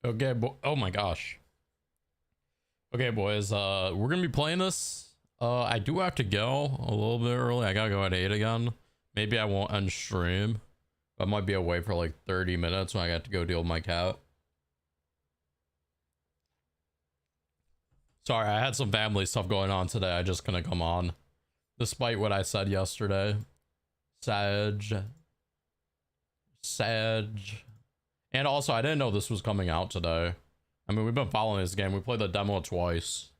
Okay, oh my gosh. Okay, boys, we're gonna be playing this. I do have to go a little bit early. I gotta go at 8 again. Maybe I won't end stream. I might be away for like 30 minutes when I got to go deal with my cat. Sorry, I had some family stuff going on today. I just couldn't come on. Despite what I said yesterday. Sag. And also, I didn't know this was coming out today. I mean, we've been following this game. We played the demo twice.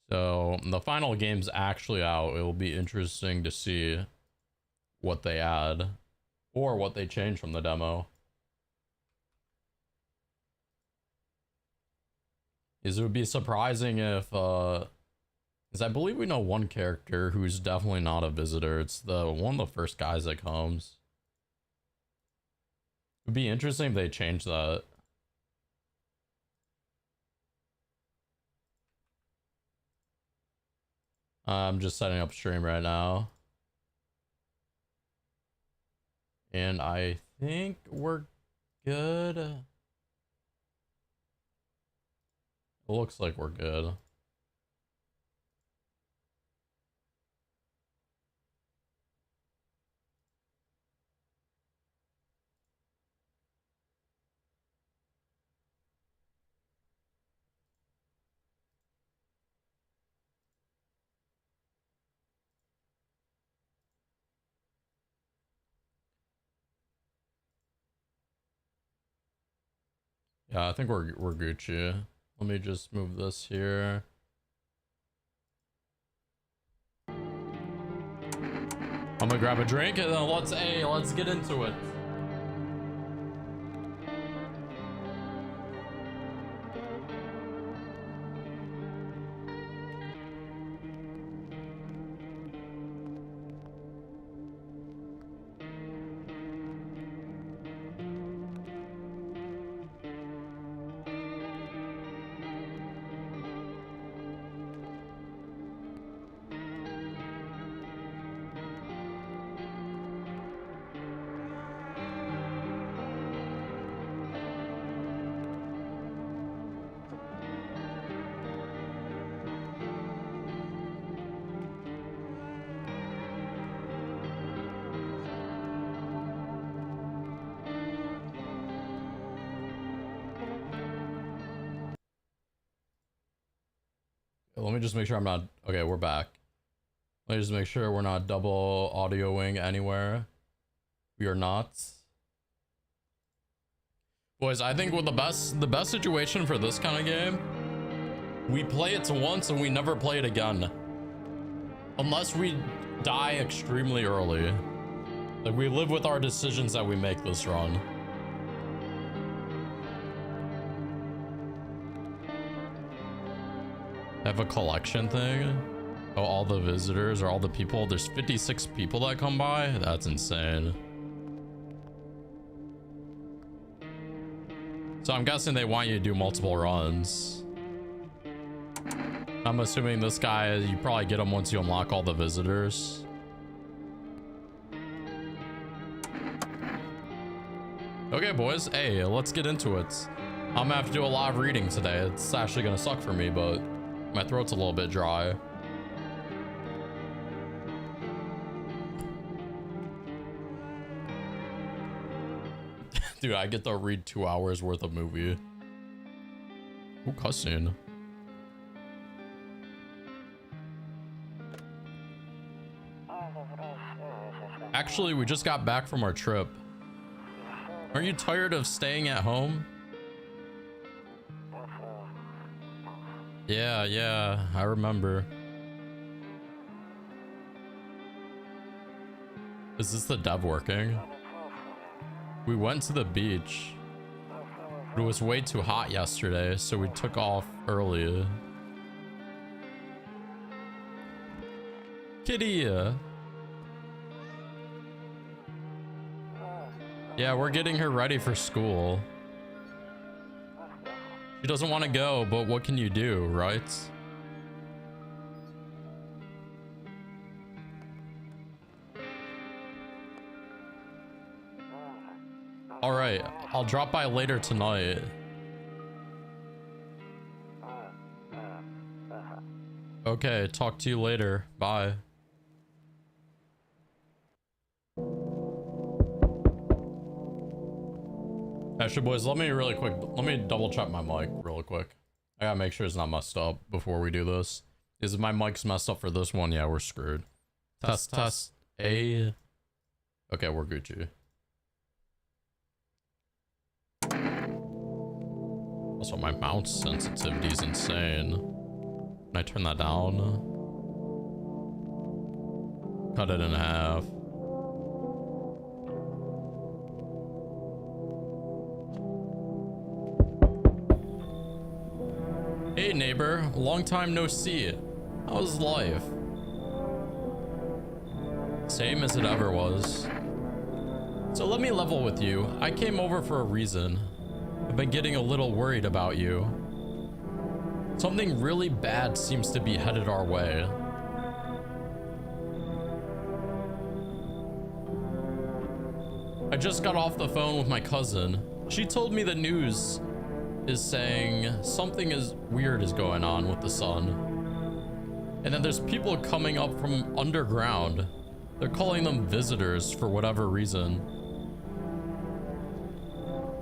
So, the final game's actually out. It will be interesting to see what they add. Or what they change from the demo. It would be surprising if, because I believe we know one character who's definitely not a visitor. It's the one of the first guys that comes. It would be interesting if they change that. I'm just setting up stream right now. And I think we're good. It looks like we're good. Yeah, I think we're Gucci. Let me just move this here. I'm gonna grab a drink and then let's get into it. Let me just make sure I'm not... Okay, we're back. Let me just make sure we're not double audioing anywhere. We are not. Boys, I think with the best situation for this kind of game, we play it once and we never play it again. Unless we die extremely early. Like, we live with our decisions that we make this run. Have a collection thing? Oh, all the visitors or all the people? There's 56 people that come by? That's insane. So I'm guessing they want you to do multiple runs. I'm assuming this guy, you probably get him once you unlock all the visitors. Okay, boys. Hey, let's get into it. I'm gonna have to do a lot of reading today. It's actually gonna suck for me, but my throat's a little bit dry. Dude, I get to read 2 hours worth of movie. Ooh, cussing. Actually, we just got back from our trip. Aren't you tired of staying at home? Yeah, I remember. Is this the dev working? We went to the beach. But it was way too hot yesterday, so we took off early. Kitty! Yeah, we're getting her ready for school. She doesn't want to go, but what can you do, right? All right, I'll drop by later tonight. Okay, talk to you later. Bye. Actually, boys, let me double check my mic real quick. I gotta make sure it's not messed up before we do this. Is my mic's messed up for this one? Yeah, we're screwed. Test. A. Okay, we're Gucci. Also, my mouse sensitivity is insane. Can I turn that down? Cut it in half. Hey neighbor, long time no see. How's life? Same as it ever was. So let me level with you. I came over for a reason. I've been getting a little worried about you. Something really bad seems to be headed our way. I just got off the phone with my cousin. She told me the news is saying something weird is going on with the sun. And then there's people coming up from underground. They're calling them visitors for whatever reason.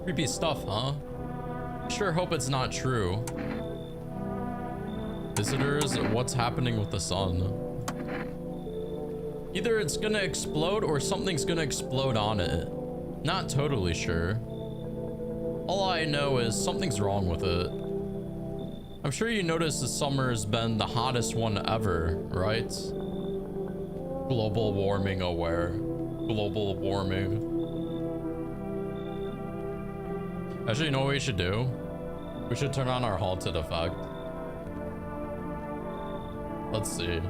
Creepy stuff, huh? Sure hope it's not true. Visitors, what's happening with the sun? Either it's gonna explode or something's gonna explode on it. Not totally sure. All I know is something's wrong with it. I'm sure you noticed the summer's been the hottest one ever, right? Global warming aware. Global warming. Actually, you know what we should do? We should turn on our halted effect. Let's see.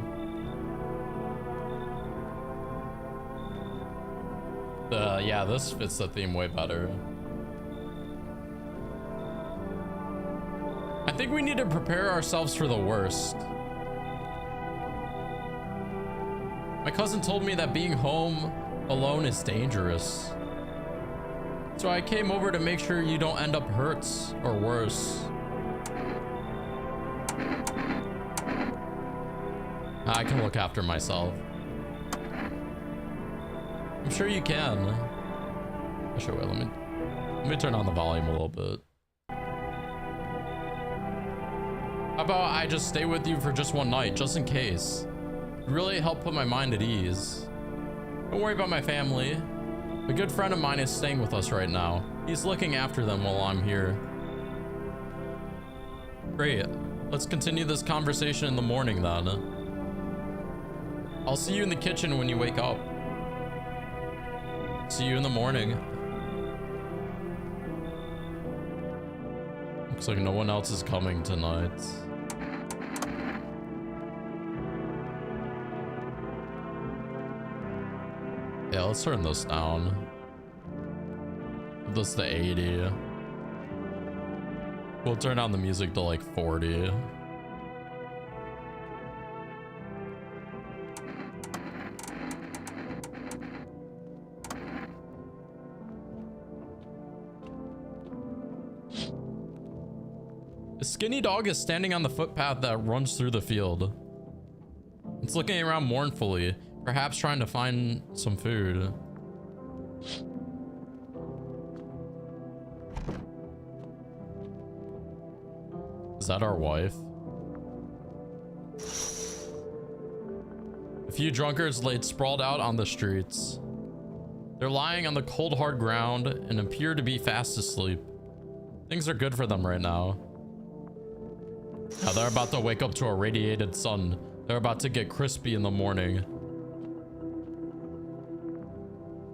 Yeah, this fits the theme way better. I think we need to prepare ourselves for the worst. My cousin told me that being home alone is dangerous. So I came over to make sure you don't end up hurt or worse. I can look after myself. I'm sure you can. Actually, wait, let me turn on the volume a little bit. How about I just stay with you for just one night, just in case? It'd really help put my mind at ease. Don't worry about my family. A good friend of mine is staying with us right now. He's looking after them while I'm here. Great. Let's continue this conversation in the morning then. I'll see you in the kitchen when you wake up. See you in the morning. Looks like no one else is coming tonight. Yeah, let's turn this down. This to 80. We'll turn down the music to like 40. A skinny dog is standing on the footpath that runs through the field. It's looking around mournfully, perhaps trying to find some food. Is that our wife? A few drunkards laid sprawled out on the streets. They're lying on the cold, hard ground and appear to be fast asleep. Things are good for them right now. Now they're about to wake up to a radiated sun. They're about to get crispy in the morning.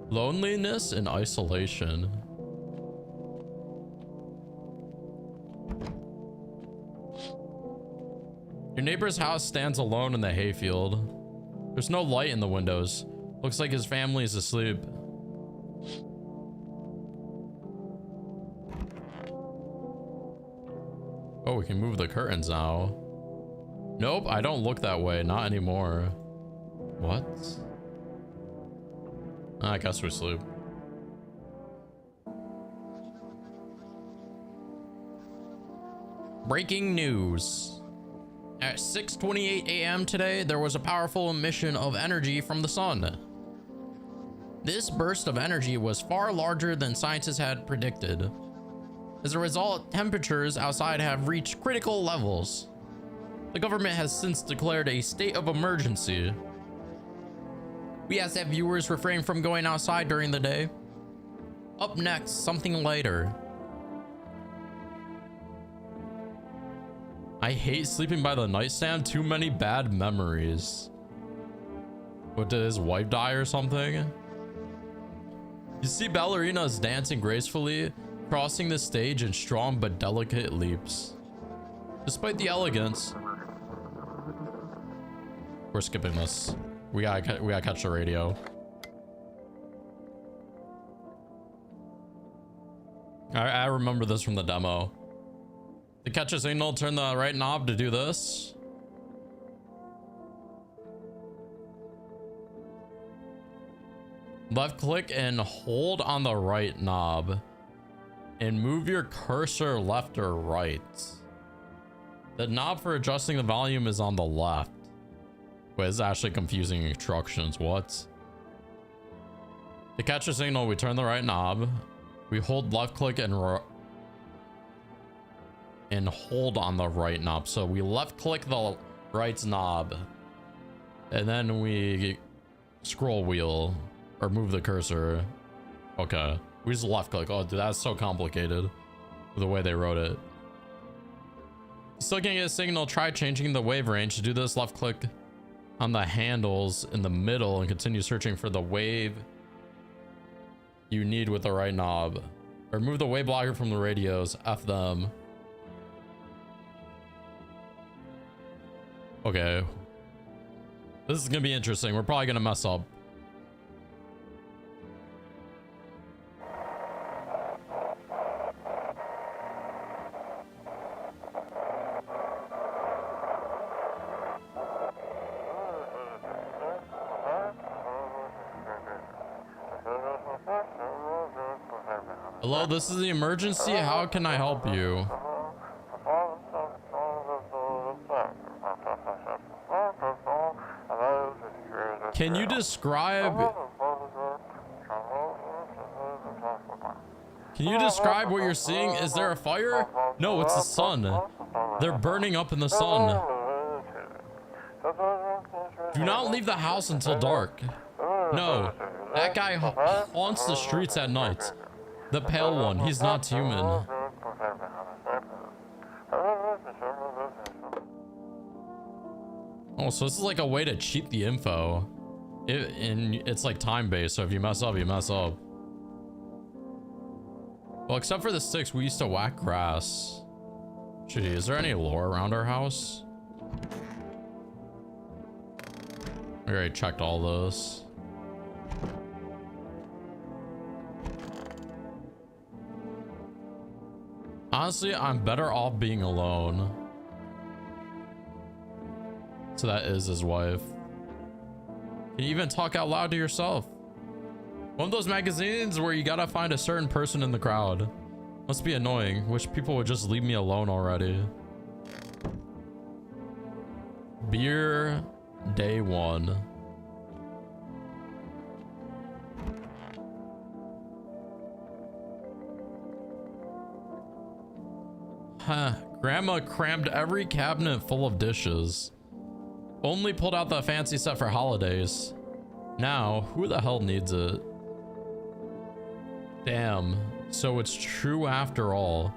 Loneliness and isolation. Your neighbor's house stands alone in the hayfield. There's no light in the windows. Looks like his family is asleep. Oh, we can move the curtains now. Nope, I don't look that way. Not anymore. What? I guess we sleep. Breaking news. At 6:28 a.m. today, there was a powerful emission of energy from the sun. This burst of energy was far larger than scientists had predicted. As a result, temperatures outside have reached critical levels. The government has since declared a state of emergency. We ask that viewers refrain from going outside during the day. Up next, something lighter. I hate sleeping by the nightstand. Too many bad memories. What, did his wife die or something? You see ballerinas dancing gracefully, crossing the stage in strong but delicate leaps. Despite the elegance, we're skipping this. We gotta catch the radio. I remember this from the demo. To catch a signal, turn the right knob to do this. Left click and hold on the right knob and move your cursor left or right. The knob for adjusting the volume is on the left. Wait, it's actually confusing instructions. What? To catch a signal, we turn the right knob. We hold left click and hold on the right knob. So we left click the right knob and then we scroll wheel or move the cursor. Okay, we just left click. Oh dude, that's so complicated the way they wrote it. Still can't get a signal, try changing the wave range. To do this, left click on the handles in the middle and continue searching for the wave you need with the right knob. Or move the wave blocker from the radios. F them. Okay, this is gonna be interesting. We're probably gonna mess up. Hello, this is the emergency. How can I help you? Can you describe what you're seeing? Is there a fire? No, it's the sun. They're burning up in the sun. Do not leave the house until dark. No, that guy haunts the streets at night. The pale one, he's not human. Oh, so this is like a way to cheat the info. It's like time-based, so if you mess up, you mess up. Well, except for the sticks, we used to whack grass. Gee, is there any lore around our house? We already checked all those. Honestly, I'm better off being alone. So that is his wife. Can you even talk out loud to yourself? One of those magazines where you gotta find a certain person in the crowd. Must be annoying. Wish people would just leave me alone already. Beer day one. Huh. Grandma crammed every cabinet full of dishes. Only pulled out the fancy set for holidays. Now, who the hell needs it? Damn. So it's true after all.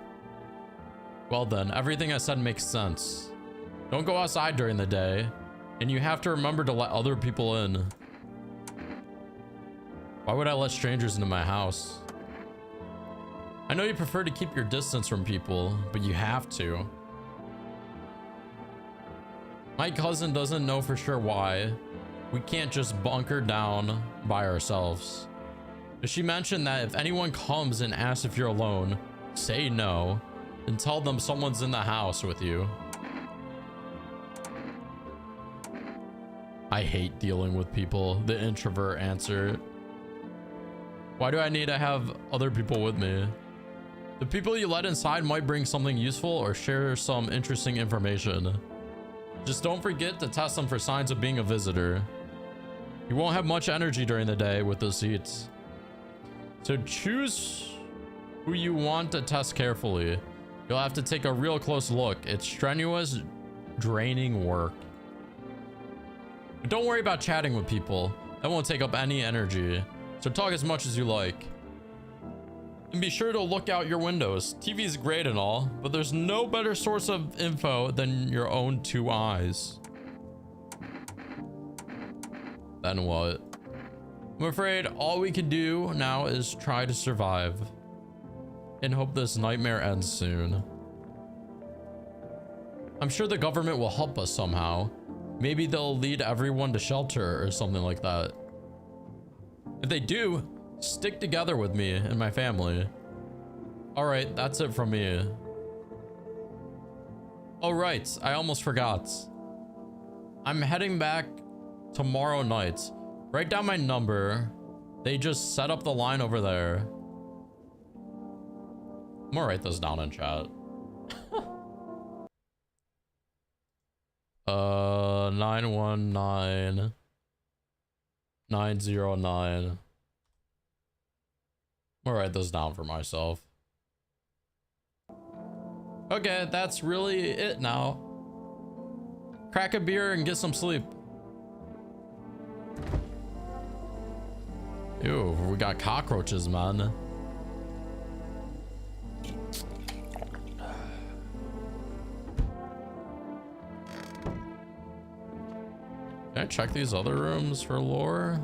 Well then, everything I said makes sense. Don't go outside during the day, and you have to remember to let other people in. Why would I let strangers into my house? I know you prefer to keep your distance from people, but you have to. My cousin doesn't know for sure why. We can't just bunker down by ourselves. But she mentioned that if anyone comes and asks if you're alone, say no, and tell them someone's in the house with you. I hate dealing with people, the introvert answered. Why do I need to have other people with me? The people you let inside might bring something useful or share some interesting information. Just don't forget to test them for signs of being a visitor. You won't have much energy during the day with those seats. So choose who you want to test carefully. You'll have to take a real close look. It's strenuous, draining work. But don't worry about chatting with people. That won't take up any energy. So talk as much as you like. And be sure to look out your windows. TV is great and all, but there's no better source of info than your own two eyes. Then what? I'm afraid all we can do now is try to survive and hope this nightmare ends soon. I'm sure the government will help us somehow. Maybe they'll lead everyone to shelter or something like that. If they do, stick together with me and my family. All right, that's it from me. Oh right, I almost forgot. I'm heading back tomorrow night. Write down my number. They just set up the line over there. I'm gonna write this down in chat. 919 909. I'm gonna write this down for myself. Okay, that's really it now. Crack a beer and get some sleep. Ew, we got cockroaches, man. Can I check these other rooms for lore?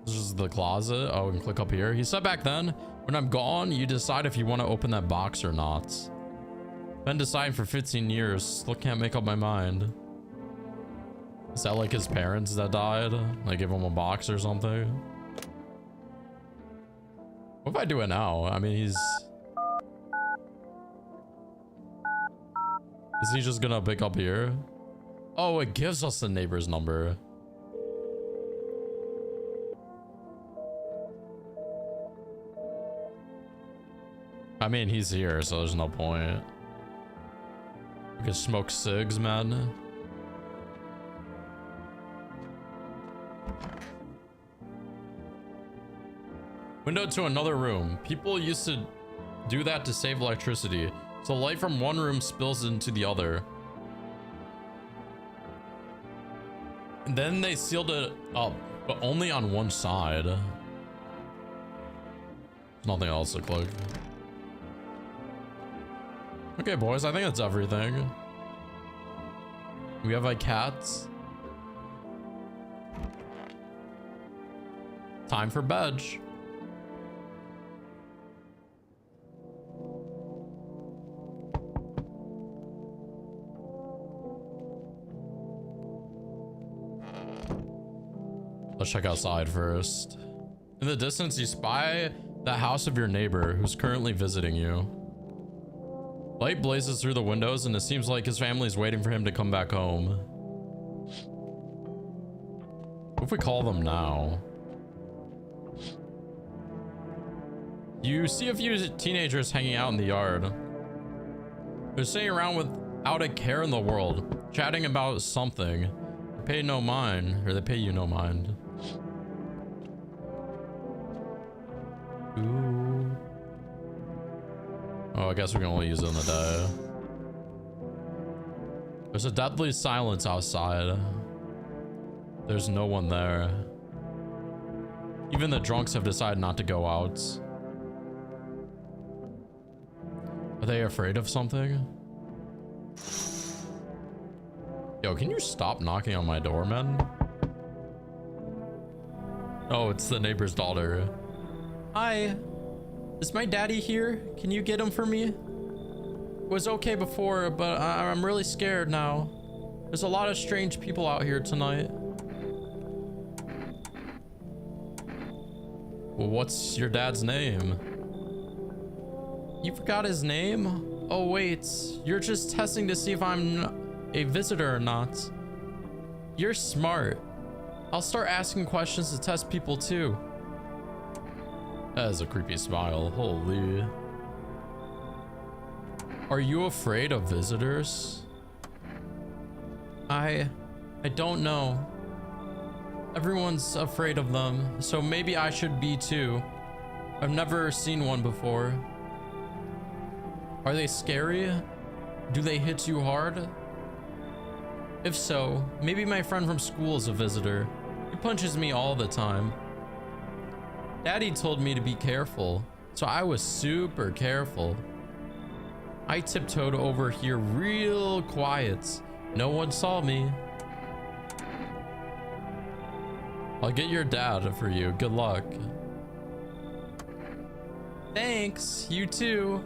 This is the closet. Oh, we can click up here. He said back then, when I'm gone, you decide if you want to open that box or not. Been deciding for 15 years. Still can't make up my mind. Is that like his parents that died? Like give him a box or something? What if I do it now? I mean, is he just gonna pick up here? Oh, it gives us the neighbor's number. I mean, he's here, so there's no point. We can smoke cigs, man. Window to another room. People used to do that to save electricity. So light from one room spills into the other. And then they sealed it up, but only on one side. There's nothing else to click. Okay, boys, I think that's everything. We have like cats. Time for bed. Let's check outside first. In the distance, you spy the house of your neighbor who's currently visiting you. Light blazes through the windows and it seems like his family is waiting for him to come back home. What if we call them now? You see a few teenagers hanging out in the yard. They're sitting around without a care in the world, chatting about something. They pay no mind, or they pay you no mind. Ooh. Oh, I guess we can only use it in the day. There's a deadly silence outside. There's no one there. Even the drunks have decided not to go out. Are they afraid of something? Yo, can you stop knocking on my door, man? Oh, it's the neighbor's daughter. Hi. Is my daddy here? Can you get him for me? It was okay before, but I'm really scared now. There's a lot of strange people out here tonight. Well, what's your dad's name? You forgot his name? Oh wait, you're just testing to see if I'm a visitor or not. You're smart. I'll start asking questions to test people too. That is a creepy smile. Holy. Are you afraid of visitors? I don't know. Everyone's afraid of them, so maybe I should be too. I've never seen one before. Are they scary? Do they hit you hard? If so, maybe my friend from school is a visitor. He punches me all the time. Daddy told me to be careful, so I was super careful. I tiptoed over here real quiet. No one saw me. I'll get your dad for you. Good luck. Thanks. You too.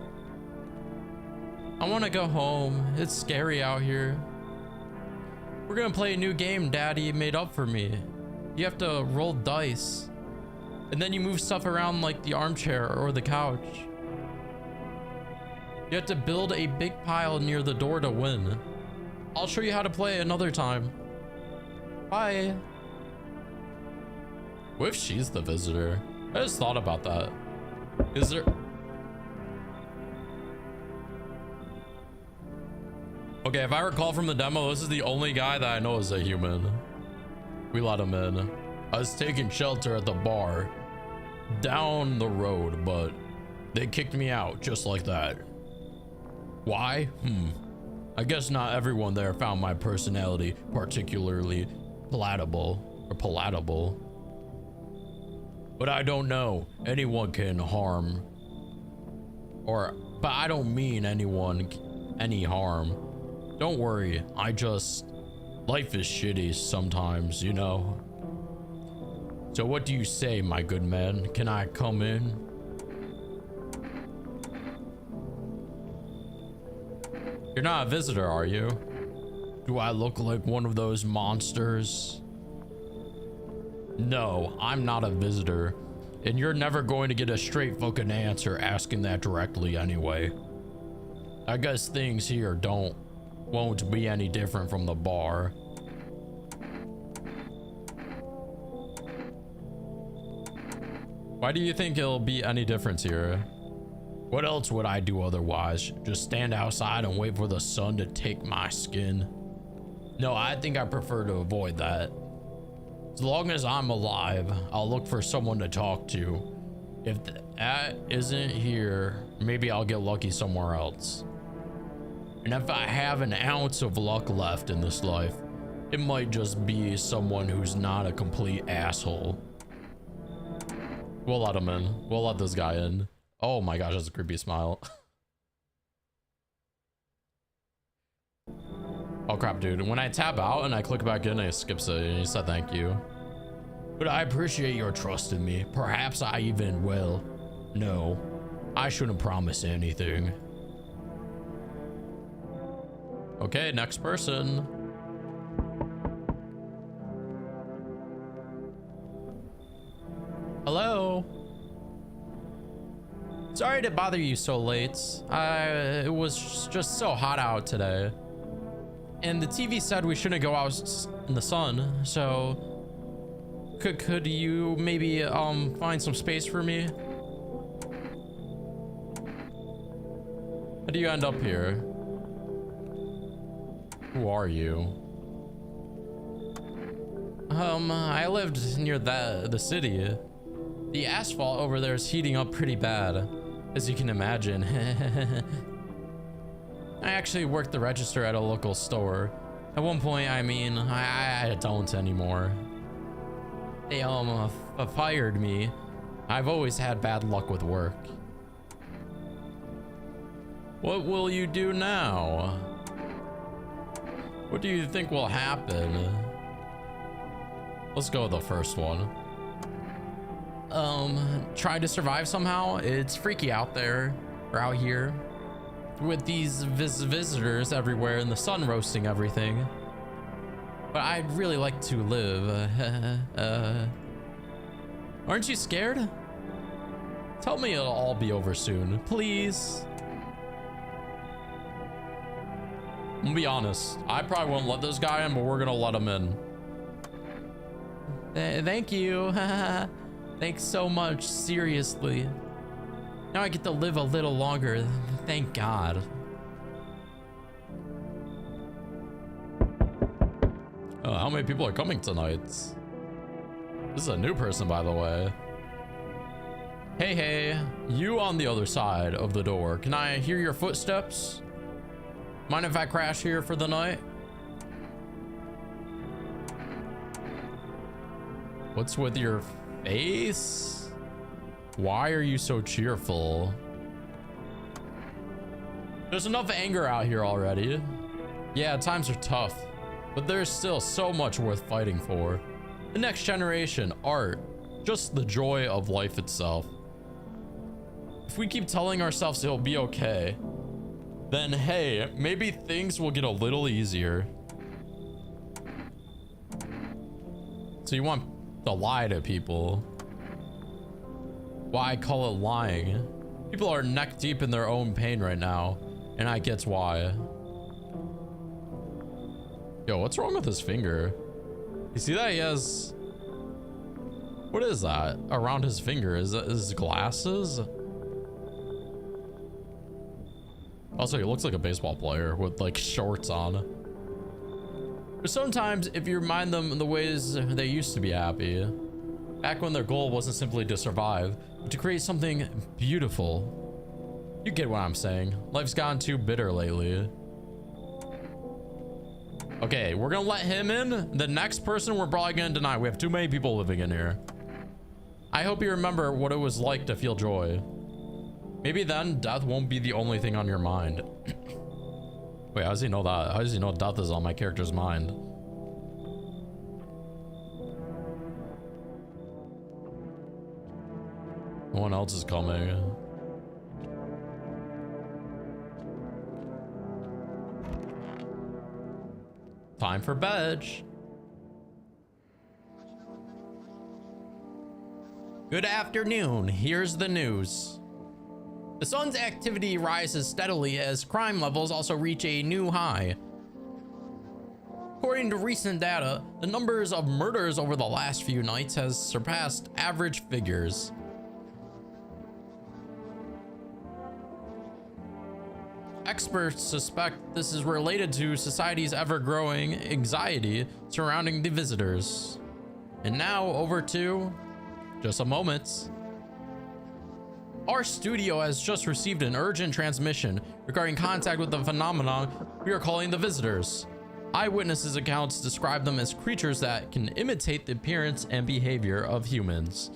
I want to go home. It's scary out here. We're gonna play a new game Daddy made up for me. You have to roll dice, and then you move stuff around like the armchair or the couch. You have to build a big pile near the door to win. I'll show you how to play another time. Bye. What if she's the visitor? I just thought about that. Is there... Okay, if I recall from the demo, this is the only guy that I know is a human. We let him in. I was taking shelter at the bar down the road, but they kicked me out just like that. Why? I guess not everyone there found my personality particularly palatable. But I don't know. Anyone can harm. But I don't mean anyone any harm. Don't worry. Life is shitty sometimes, you know. So what do you say, my good man? Can I come in? You're not a visitor, are you? Do I look like one of those monsters? No, I'm not a visitor. And you're never going to get a straight fucking answer asking that directly anyway. I guess things here won't be any different from the bar. Why do you think it'll be any difference here? What else would I do otherwise? Just stand outside and wait for the sun to take my skin? No, I think I prefer to avoid that. As long as I'm alive, I'll look for someone to talk to. If that isn't here, maybe I'll get lucky somewhere else. And if I have an ounce of luck left in this life, it might just be someone who's not a complete asshole. We'll let him in. We'll let this guy in. Oh my gosh, that's a creepy smile. Oh crap, dude. When I tap out and I click back in, it skips it and he said thank you. But I appreciate your trust in me. Perhaps I even will. No, I shouldn't promise anything. Okay, next person. Hello. Sorry to bother you so late. It was just so hot out today. And the TV said we shouldn't go out in the sun, so could you maybe find some space for me? How do you end up here? Who are you? I lived near the city. The asphalt over there is heating up pretty bad, as you can imagine. I actually worked the register at a local store. At one point, I mean, I don't anymore. They fired me. I've always had bad luck with work. What will you do now? What do you think will happen? Let's go with the first one. Try to survive somehow. It's freaky out there, or out here, with these visitors everywhere and the sun roasting everything. But I'd really like to live. Aren't you scared? Tell me it'll all be over soon, please. I'm gonna be honest. I probably won't let this guy in, but we're gonna let him in. Thank you. Thanks so much. Seriously. Now I get to live a little longer. Thank God. How many people are coming tonight? This is a new person, by the way. Hey, hey, you on the other side of the door. Can I hear your footsteps? Mind if I crash here for the night? What's with your face? Why are you so cheerful? There's enough anger out here already. Yeah, times are tough, but there's still so much worth fighting for. The next generation, art, just the joy of life itself. If we keep telling ourselves it'll be okay, then hey, maybe things will get a little easier. So you want to lie to people? Why call it lying? People are neck deep in their own pain right now, and I get why. Yo, what's wrong with his finger? You see that he has... What is that around his finger? Is that his glasses? Also, he looks like a baseball player with like shorts on. But sometimes if you remind them the ways they used to be happy, back when their goal wasn't simply to survive, but to create something beautiful. You get what I'm saying. Life's gotten too bitter lately. Okay, we're gonna let him in. The next person we're probably gonna deny. We have too many people living in here. I hope you remember what it was like to feel joy. Maybe then death won't be the only thing on your mind. Wait, how does he know that? How does he know death is on my character's mind? No one else is coming. Time for bed. Good afternoon. Here's the news. The sun's activity rises steadily as crime levels also reach a new high. According to recent data, the numbers of murders over the last few nights has surpassed average figures. Experts suspect this is related to society's ever-growing anxiety surrounding the visitors. And now over to just a moment. Our studio has just received an urgent transmission regarding contact with the phenomenon we are calling the visitors. Eyewitnesses' accounts describe them as creatures that can imitate the appearance and behavior of humans.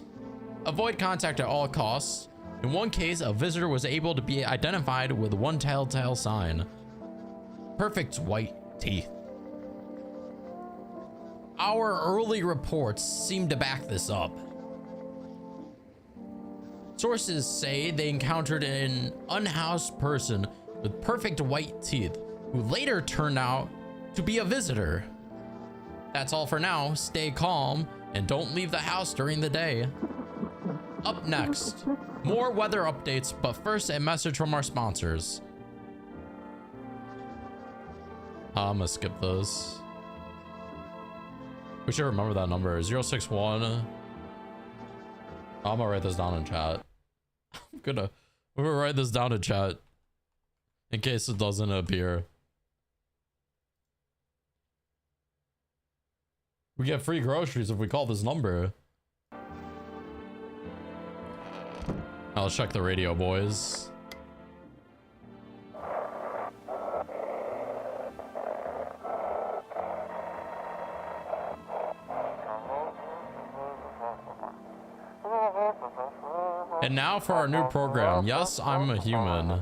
Avoid contact at all costs. In one case, a visitor was able to be identified with one telltale sign: perfect white teeth. Our early reports seem to back this up. Sources say they encountered an unhoused person with perfect white teeth who later turned out to be a visitor. That's all for now. Stay calm and don't leave the house during the day. Up next, more weather updates, but first a message from our sponsors. I'm gonna skip this. We should remember that number, 061. I'm gonna write this down in chat. I'm gonna write this down in chat in case it doesn't appear. We get free groceries if we call this number. I'll check the radio, boys. And now for our new program. Yes, I'm a human.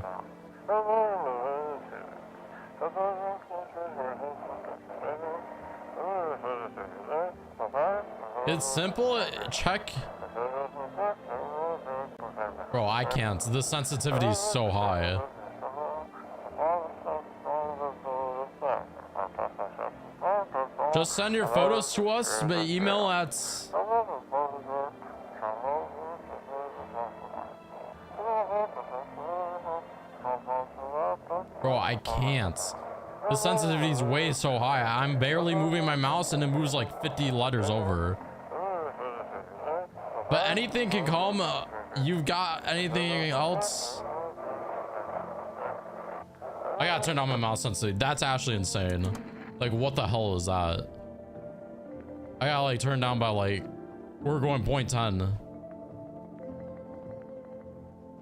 It's simple. Check. Bro, I can't. The sensitivity is so high. Just send your photos to us by email at... Bro, I can't. The sensitivity is way so high. I'm barely moving my mouse and it moves like 50 letters over. But anything can come. You've got anything else? I gotta turn on my mouse sensitivity. That's actually insane. Like, what the hell is that? I got like turned down by like, we're going 0.10.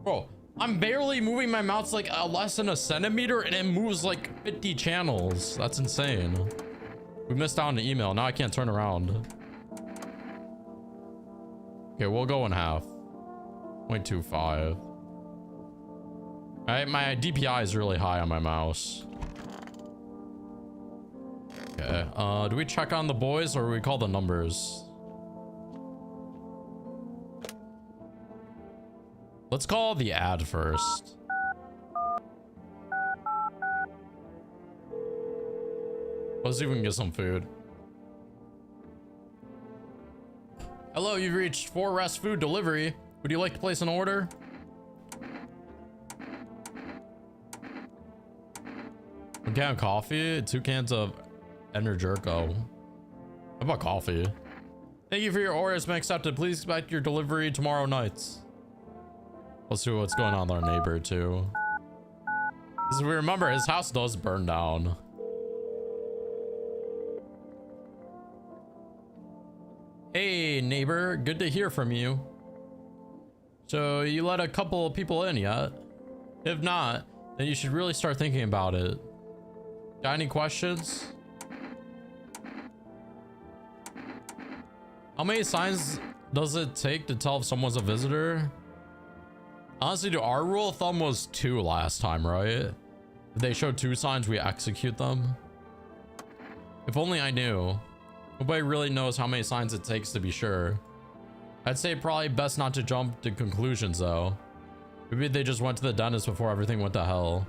Bro, I'm barely moving my mouse like less than a centimeter and it moves like 50 channels. That's insane. We missed out on the email. Now I can't turn around. Okay, we'll go in half. 0.25. All right, my DPI is really high on my mouse. Okay, do we check on the boys or do we call the numbers? Let's call the ad first. Let's see if we can get some food. Hello, you've reached 4 Rest Food Delivery. Would you like to place an order? A can of coffee, 2 cans of Energirco. How about coffee? Thank you for your order. It's been accepted. Please expect your delivery tomorrow night. Let's see what's going on with our neighbor too. As we remember, his house does burn down. Hey neighbor, good to hear from you. So you let a couple of people in yet? If not, then you should really start thinking about it. Got any questions? How many signs does it take to tell if someone's a visitor? Honestly, dude, our rule of thumb was 2 last time, right? If they show 2 signs, we execute them. If only I knew. Nobody really knows how many signs it takes to be sure. I'd say probably best not to jump to conclusions though. Maybe they just went to the dentist before everything went to hell.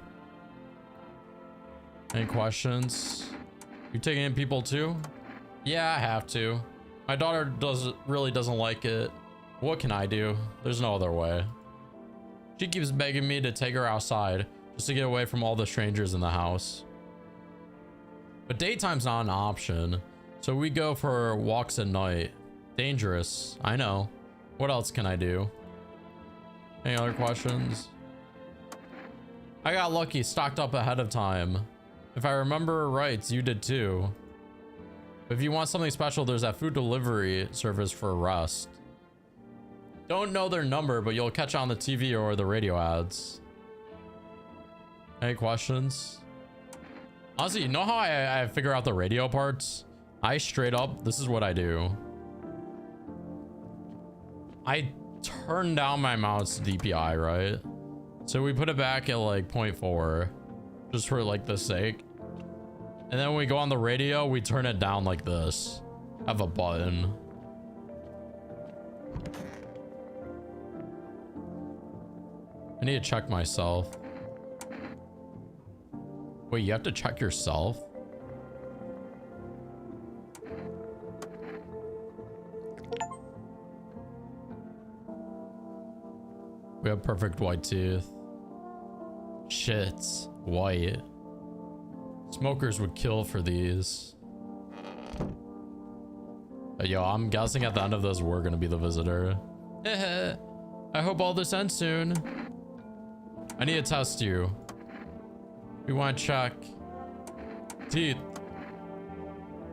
Any questions? You taking in people too? Yeah, I have to. My daughter really doesn't like it. What can I do? There's no other way. She keeps begging me to take her outside just to get away from all the strangers in the house. But daytime's not an option, so we go for walks at night. Dangerous, I know. What else can I do? Any other questions? I got lucky, stocked up ahead of time. If I remember right, you did too. If you want something special, there's that food delivery service for Rest. Don't know their number, but you'll catch on the TV or the radio ads. Any questions? Honestly, you know how I figure out the radio parts? I straight up, this is what I do. I turn down my mouse DPI, right? So we put it back at like 0.4, just for like the sake. And then when we go on the radio, we turn it down like this. Have a button. I need to check myself. Wait, you have to check yourself? We have perfect white teeth. Shit, white. Smokers would kill for these. Yo, I'm guessing at the end of this, we're gonna be the visitor. I hope all this ends soon. I need to test you. We want to check teeth.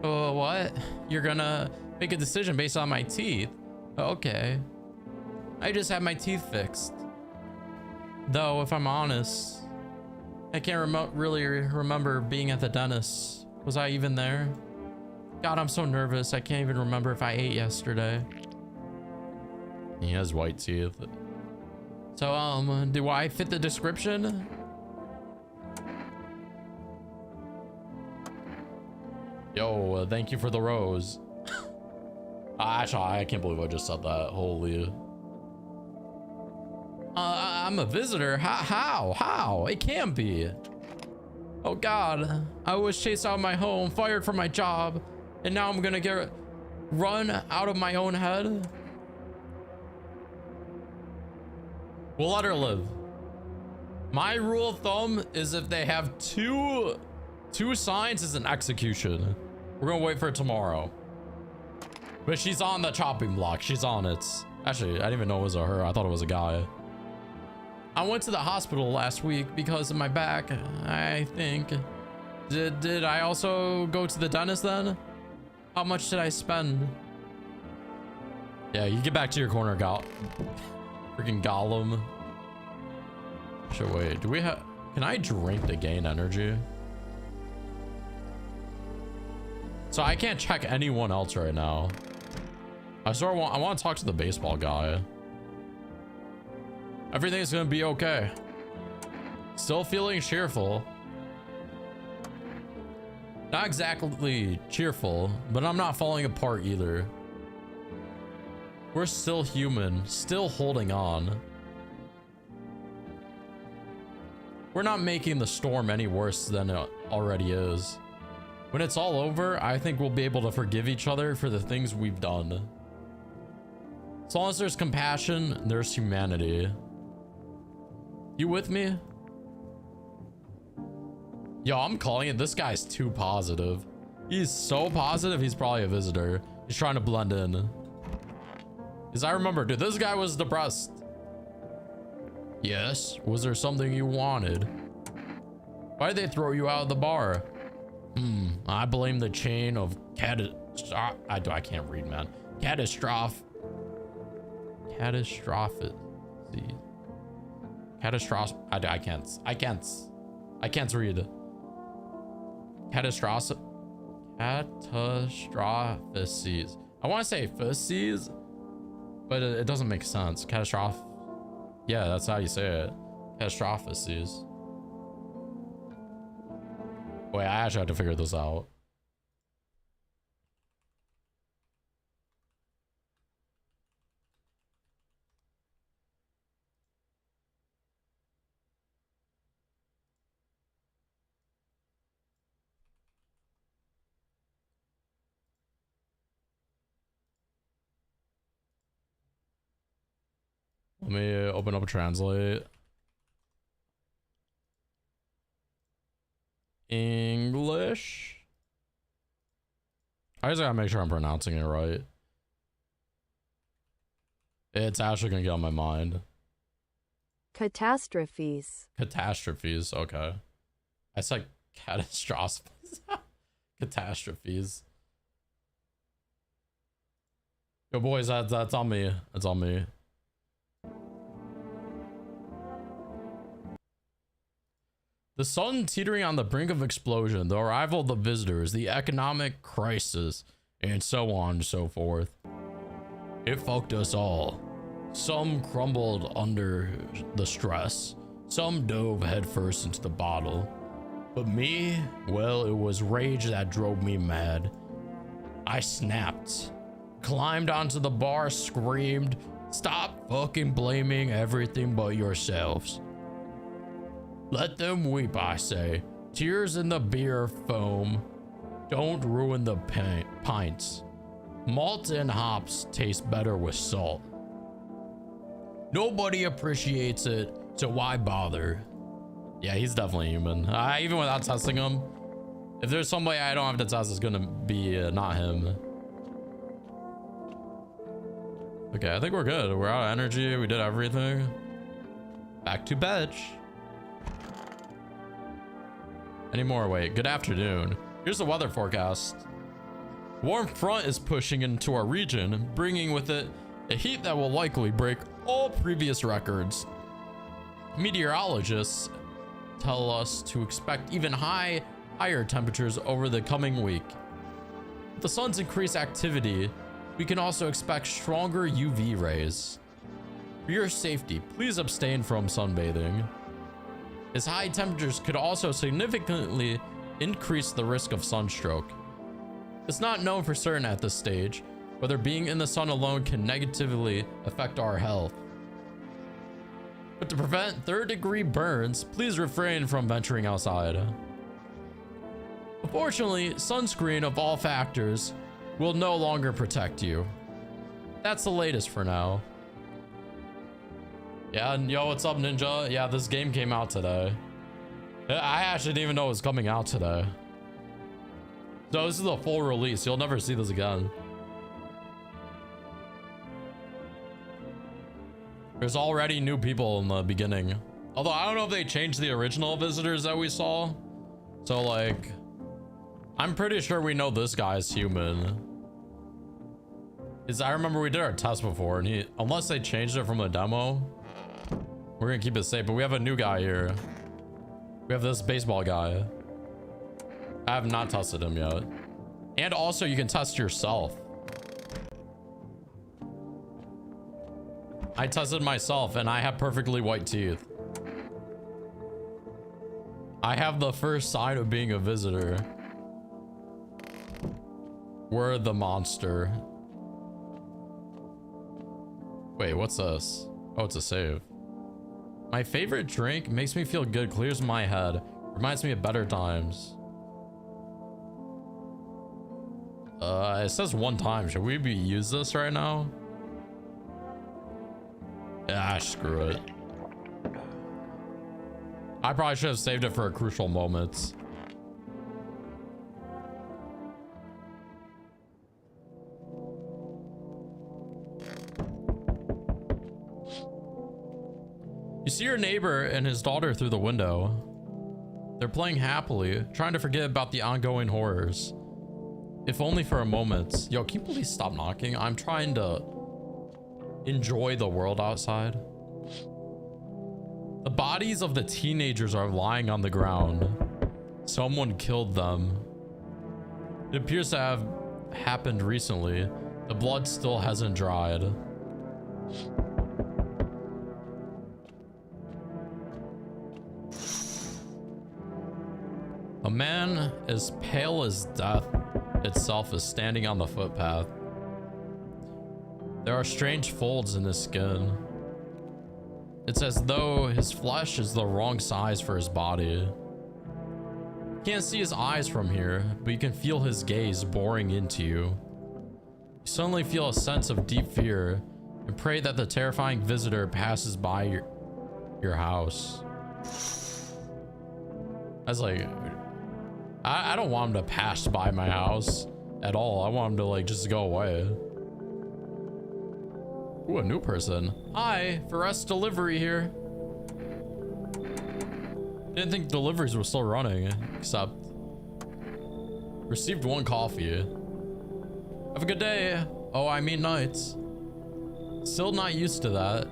Oh, what? You're gonna make a decision based on my teeth? Okay. I just had my teeth fixed. Though, if I'm honest, I can't really remember being at the dentist. Was I even there? God, I'm so nervous. I can't even remember if I ate yesterday. He has white teeth. So, do I fit the description? Yo, thank you for the rose. Actually, I can't believe I just said that. Holy. I'm a visitor. How? It can't be. Oh God, I was chased out of my home, fired from my job, and now I'm gonna get run out of my own head. We'll let her live. My rule of thumb is if they have two signs, is an execution. We're gonna wait for tomorrow. But she's on the chopping block. She's on it. Actually, I didn't even know it was a her. I thought it was a guy. I went to the hospital last week because of my back, I think. Did I also go to the dentist then? How much did I spend? Yeah, you get back to your corner, freaking Gollum. Shit, wait, do we have... Can I drink to gain energy? So I can't check anyone else right now. I want to talk to the baseball guy. Everything's gonna be okay. Still feeling cheerful. Not exactly cheerful, but I'm not falling apart either. We're still human, still holding on. We're not making the storm any worse than it already is. When it's all over, I think we'll be able to forgive each other for the things we've done. As long as there's compassion, there's humanity. You with me? Yo, I'm calling it. This guy's too positive. He's so positive, he's probably a visitor. He's trying to blend in. Because I remember, dude, this guy was depressed. Yes? Was there something you wanted? Why did they throw you out of the bar? I blame the chain of I can't read, man. Catastrophic. I can't read. Catastrophices. I want to say facies, but it doesn't make sense. Yeah, that's how you say it. Catastrophices. Wait, I actually have to figure this out. Let me open up a translate. English. I just gotta make sure I'm pronouncing it right. It's actually gonna get on my mind. Catastrophes. Catastrophes, okay. I said catastrophes. Catastrophes. Yo, boys, that's on me. That's on me. The sun teetering on the brink of explosion, the arrival of the visitors, the economic crisis, and so on and so forth. It fucked us all. Some crumbled under the stress. Some dove headfirst into the bottle. But me, well, it was rage that drove me mad. I snapped, climbed onto the bar, screamed, "Stop fucking blaming everything but yourselves. Let them weep, I say. Tears in the beer foam. Don't ruin the pints. Malt and hops taste better with salt. Nobody appreciates it, so why bother?" Yeah, he's definitely human. Even without testing him, if there's somebody I don't have to test, it's gonna be not him. Okay, I think we're good. We're out of energy. We did everything. Back to bench. Any more? Wait, good afternoon. Here's the weather forecast. Warm front is pushing into our region, bringing with it a heat that will likely break all previous records. Meteorologists tell us to expect even higher temperatures over the coming week. With the sun's increased activity, we can also expect stronger UV rays. For your safety, please abstain from sunbathing, as high temperatures could also significantly increase the risk of sunstroke. It's not known for certain at this stage whether being in the sun alone can negatively affect our health. But to prevent third-degree burns, please refrain from venturing outside. Unfortunately, sunscreen of all factors will no longer protect you. That's the latest for now. Yeah, and yo, what's up, Ninja? Yeah, this game came out today. I actually didn't even know it was coming out today. So this is a full release. You'll never see this again. There's already new people in the beginning. Although I don't know if they changed the original visitors that we saw. So like, I'm pretty sure we know this guy's human. I remember we did our test before, and unless they changed it from the demo, we're gonna keep it safe. But we have a new guy here. We have this baseball guy. I have not tested him yet. And also you can test yourself. I tested myself and I have perfectly white teeth. I have the first sign of being a visitor. We're the monster. Wait, what's this? Oh, it's a save. My favorite drink makes me feel good, clears my head, reminds me of better times. It says one time. Should we use this right now? Ah, screw it. I probably should have saved it for a crucial moment. You see your neighbor and his daughter through the window. They're playing happily, trying to forget about the ongoing horrors. If only for a moment. Yo, can you please stop knocking? I'm trying to enjoy the world outside. The bodies of the teenagers are lying on the ground. Someone killed them. It appears to have happened recently. The blood still hasn't dried. A man as pale as death itself is standing on the footpath. There are strange folds in his skin. It's as though his flesh is the wrong size for his body. You can't see his eyes from here, but you can feel his gaze boring into you. You suddenly feel a sense of deep fear and pray that the terrifying visitor passes by your house. I was like, I don't want him to pass by my house at all. I want him to like just go away. Ooh, a new person. Hi, for us delivery here. Didn't think deliveries were still running, except received one coffee. Have a good day. Oh, I mean nights. Still not used to that.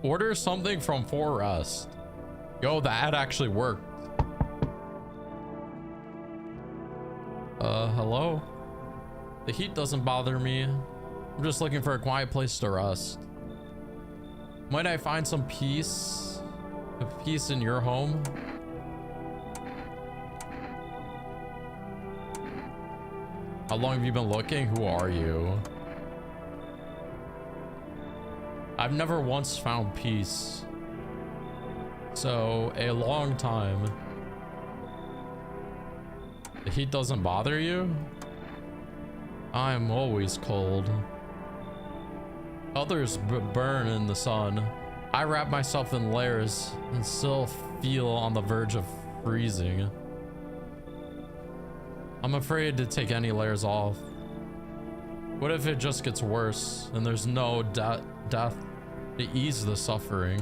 Order something from Forest. Yo, the ad actually worked. Hello? The heat doesn't bother me. I'm just looking for a quiet place to rest. Might I find some peace? A peace in your home? How long have you been looking? Who are you? I've never once found peace. So, a long time. The heat doesn't bother you? I'm always cold. Others burn in the sun. I wrap myself in layers and still feel on the verge of freezing. I'm afraid to take any layers off. What if it just gets worse and there's no death to ease the suffering?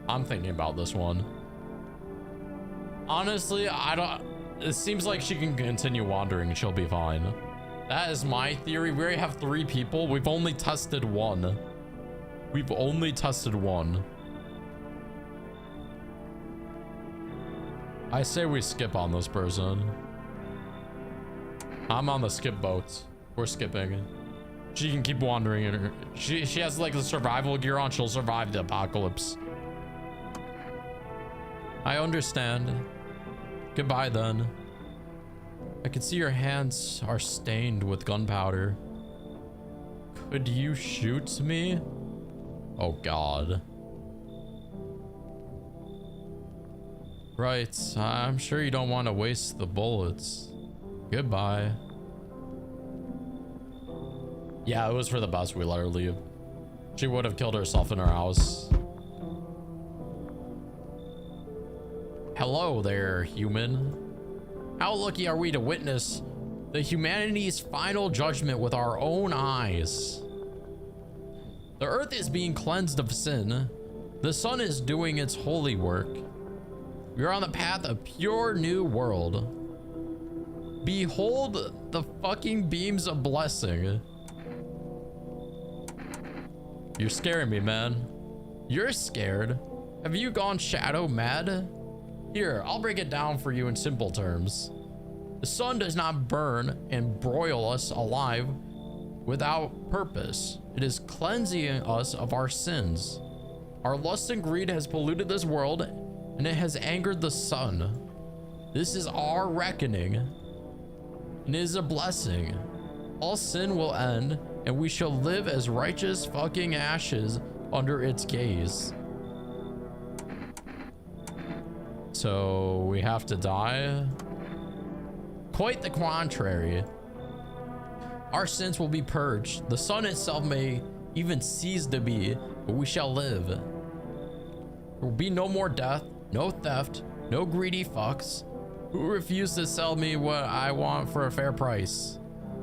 I'm thinking about this one. Honestly, it seems like she can continue wandering and she'll be fine. That is my theory. We already have 3 people. We've only tested 1. We've only tested 1. I say we skip on this person. I'm on the skip boat. We're skipping. She can keep wandering. She has like the survival gear on. She'll survive the apocalypse. I understand. Goodbye then. I can see your hands are stained with gunpowder. Could you shoot me? Oh God. Right, I'm sure you don't want to waste the bullets. Goodbye. Yeah, it was for the best we let her leave. She would have killed herself in her house. Hello there, human. How lucky are we to witness the humanity's final judgment with our own eyes? The earth is being cleansed of sin. The sun is doing its holy work. We are on the path of pure new world. Behold the fucking beams of blessing. You're scaring me, man. You're scared. Have you gone shadow mad? Here, I'll break it down for you in simple terms. The sun does not burn and broil us alive without purpose. It is cleansing us of our sins. Our lust and greed has polluted this world, and it has angered the sun. This is our reckoning, and it is a blessing. All sin will end, and we shall live as righteous fucking ashes under its gaze. So we have to die? Quite the contrary. Our sins will be purged. The sun itself may even cease to be, but we shall live. There will be no more death, no theft, no greedy fucks who refuse to sell me what I want for a fair price.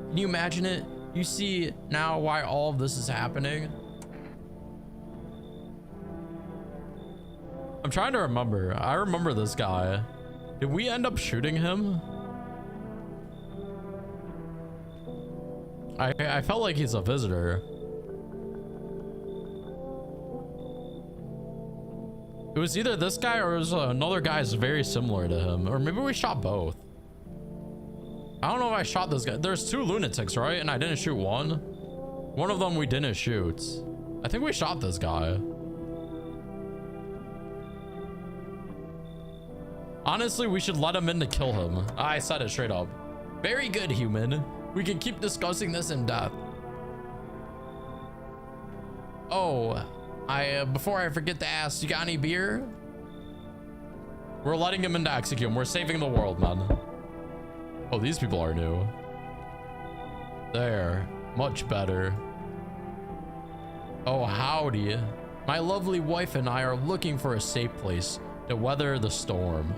Can you imagine it? You see now why all of this is happening? I'm trying to remember. I remember this guy. Did we end up shooting him? I felt like he's a visitor. It was either this guy or it was another guy very similar to him. Or maybe we shot both. I don't know if I shot this guy. There's two lunatics, right? And I didn't shoot one. One of them we didn't shoot. I think we shot this guy. Honestly, we should let him in to kill him. I said it straight up. Very good, human. We can keep discussing this in depth. Oh, before I forget to ask, you got any beer? We're letting him into execute him. We're saving the world, man. Oh, these people are new. There, much better. Oh, howdy. My lovely wife and I are looking for a safe place to weather the storm.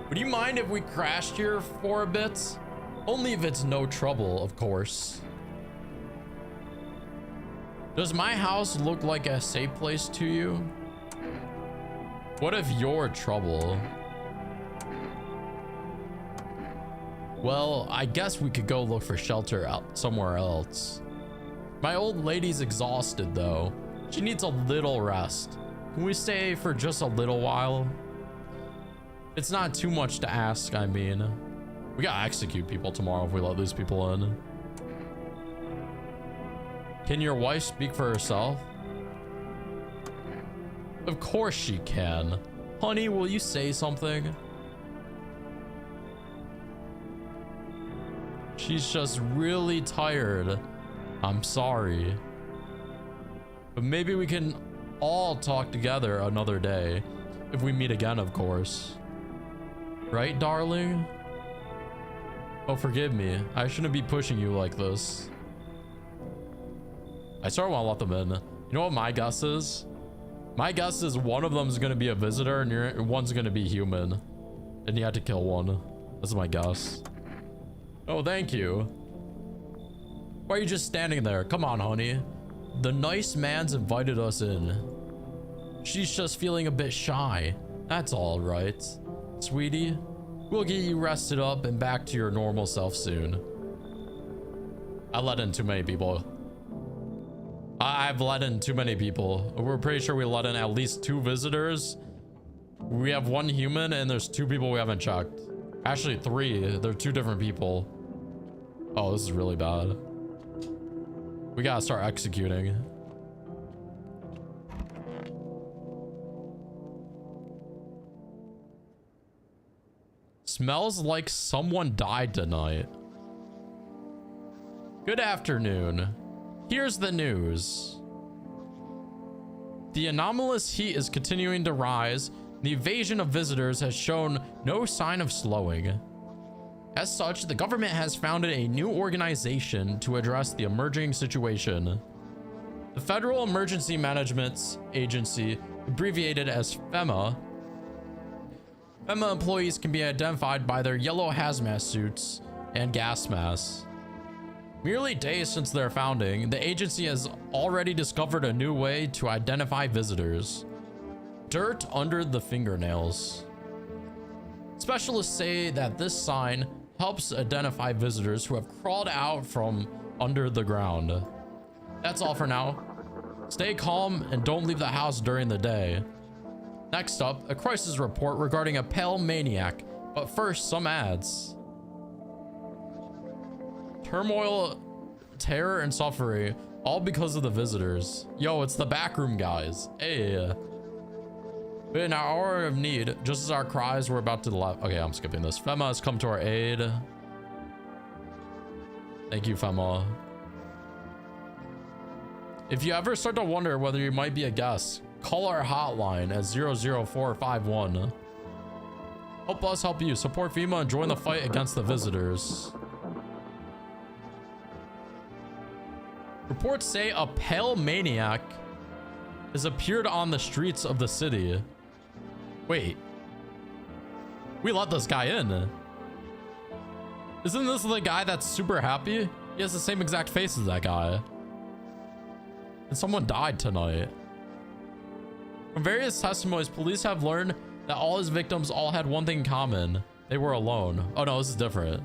Would you mind if we crashed here for a bit? Only if it's no trouble, of course. Does my house look like a safe place to you? What if you're trouble? Well, I guess we could go look for shelter out somewhere else. My old lady's exhausted though. She needs a little rest. Can we stay for just a little while? It's not too much to ask, I mean. We gotta execute people tomorrow if we let these people in. Can your wife speak for herself? Of course she can. Honey, will you say something? She's just really tired. I'm sorry. But maybe we can all talk together another day. If we meet again, of course. Right, darling? Oh, forgive me. I shouldn't be pushing you like this. I sort of want to let them in. You know what my guess is? My guess is one of them is going to be a visitor and one's going to be human. And you had to kill one. That's my guess. Oh, thank you. Why are you just standing there? Come on, honey. The nice man's invited us in. She's just feeling a bit shy. That's all right. Sweetie, we'll get you rested up and back to your normal self soon. I let in too many people. I've let in too many people. We're pretty sure we let in at least 2 visitors. We have 1 human and there's 2 people we haven't checked. Actually 3. They're 2 different people. Oh, this is really bad. We gotta start executing. Smells like someone died tonight. Good afternoon. Here's the news. The anomalous heat is continuing to rise. The invasion of visitors has shown no sign of slowing. As such, the government has founded a new organization to address the emerging situation. The Federal Emergency Management Agency, abbreviated as FEMA. FEMA employees can be identified by their yellow hazmat suits and gas masks. Merely days since their founding, the agency has already discovered a new way to identify visitors. Dirt under the fingernails. Specialists say that this sign helps identify visitors who have crawled out from under the ground. That's all for now. Stay calm and don't leave the house during the day. Next up, a crisis report regarding a pale maniac. But first, some ads. Turmoil, terror, and suffering, all because of the visitors. Yo, it's the backroom guys. Hey. But in our hour of need, just as our cries were about to left. Okay, I'm skipping this. Fema has come to our aid. Thank you, Fema. If you ever start to wonder whether you might be a guest, call our hotline at 00451. Help us help you. Support FEMA and join the fight against the visitors. Reports say a pale maniac has appeared on the streets of the city. Wait. We let this guy in. Isn't this the guy that's super happy? He has the same exact face as that guy. And someone died tonight. From various testimonies, police have learned that all his victims all had one thing in common. They were alone. Oh no, this is different.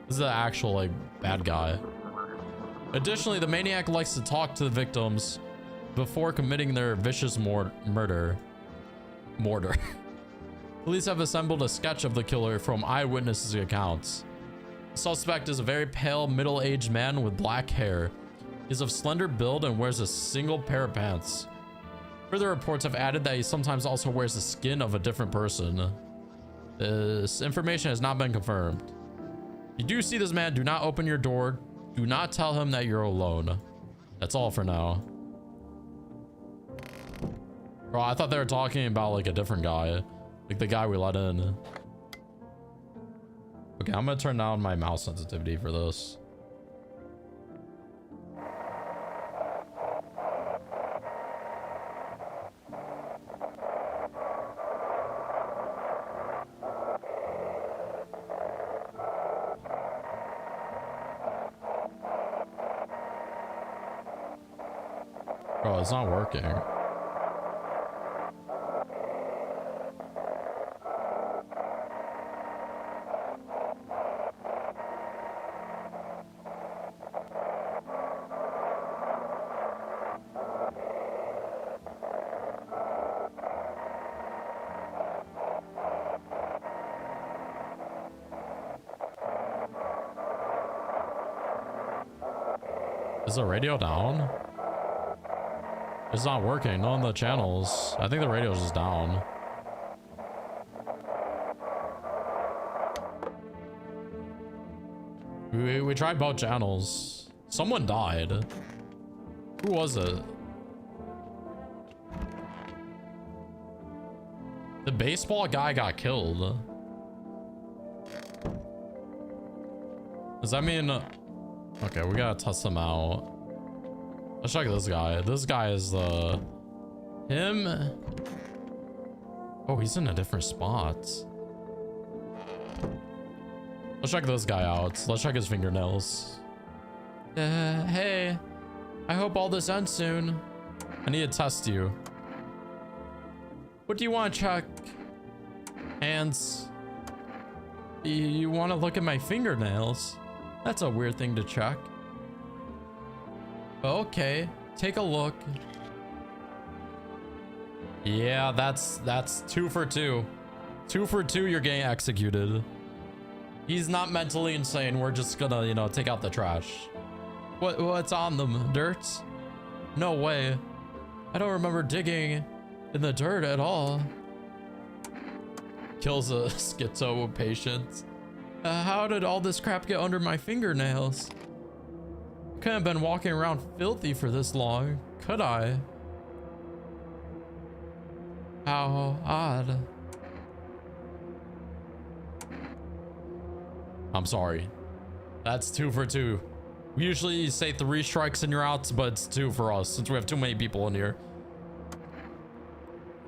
This is an actual like bad guy. Additionally, the maniac likes to talk to the victims before committing their vicious murder. Police have assembled a sketch of the killer from eyewitnesses' accounts. The suspect is a very pale, middle-aged man with black hair. He is of slender build and wears a single pair of pants. Further reports have added that he sometimes also wears the skin of a different person. This information has not been confirmed. If you do see this man, do not open your door. Do not tell him that you're alone. That's all for now. Bro, I thought they were talking about like a different guy. Like the guy we let in. Okay, I'm gonna turn down my mouse sensitivity for this. Bro, it's not working. Is the radio down? It's not working. None of the channels. I think the radio's just down. We tried both channels. Someone died. Who was it? The baseball guy got killed. Does that mean... Okay, we gotta test him out. Let's check this guy. This guy is him. Oh, he's in a different spot. Let's check this guy out. Let's check his fingernails. Hey, I hope all this ends soon. I need to test you. What do you want to check? Hands. You want to look at my fingernails? That's a weird thing to check. Okay, take a look. Yeah, that's 2 for 2. 2 for 2, you're getting executed. He's not mentally insane. We're just gonna, you know, take out the trash. What's on them? Dirt? No way. I don't remember digging in the dirt at all. Kills a schizo patient. How did all this crap get under my fingernails? Couldn't have been walking around filthy for this long, could I? How odd. I'm sorry. That's 2 for 2. We usually say 3 strikes and you're out, but it's 2 for us since we have too many people in here.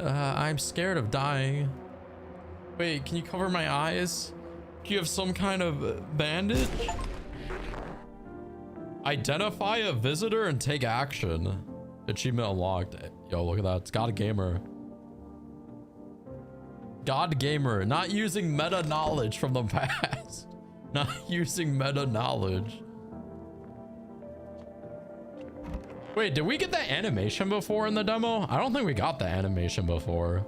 I'm scared of dying. Wait, can you cover my eyes? Do you have some kind of bandage? Identify a visitor and take action. Achievement unlocked. Yo, look at that. It's got a gamer. God gamer, not using meta knowledge from the past. Not using meta knowledge. Wait, did we get that animation before in the demo? I don't think we got the animation before.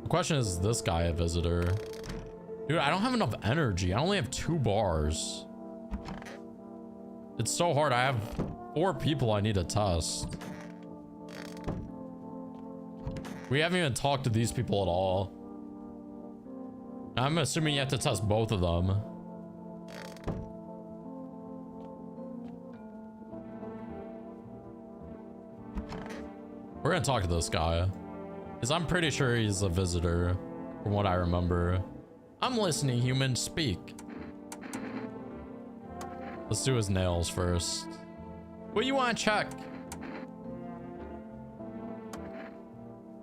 The question is this guy a visitor? Dude, I don't have enough energy. I only have 2 bars. It's so hard. I have 4 people I need to test. We haven't even talked to these people at all. I'm assuming you have to test both of them. We're gonna talk to this guy, because I'm pretty sure he's a visitor from what I remember. I'm listening, human. Speak. Let's do his nails first. What do you want to check?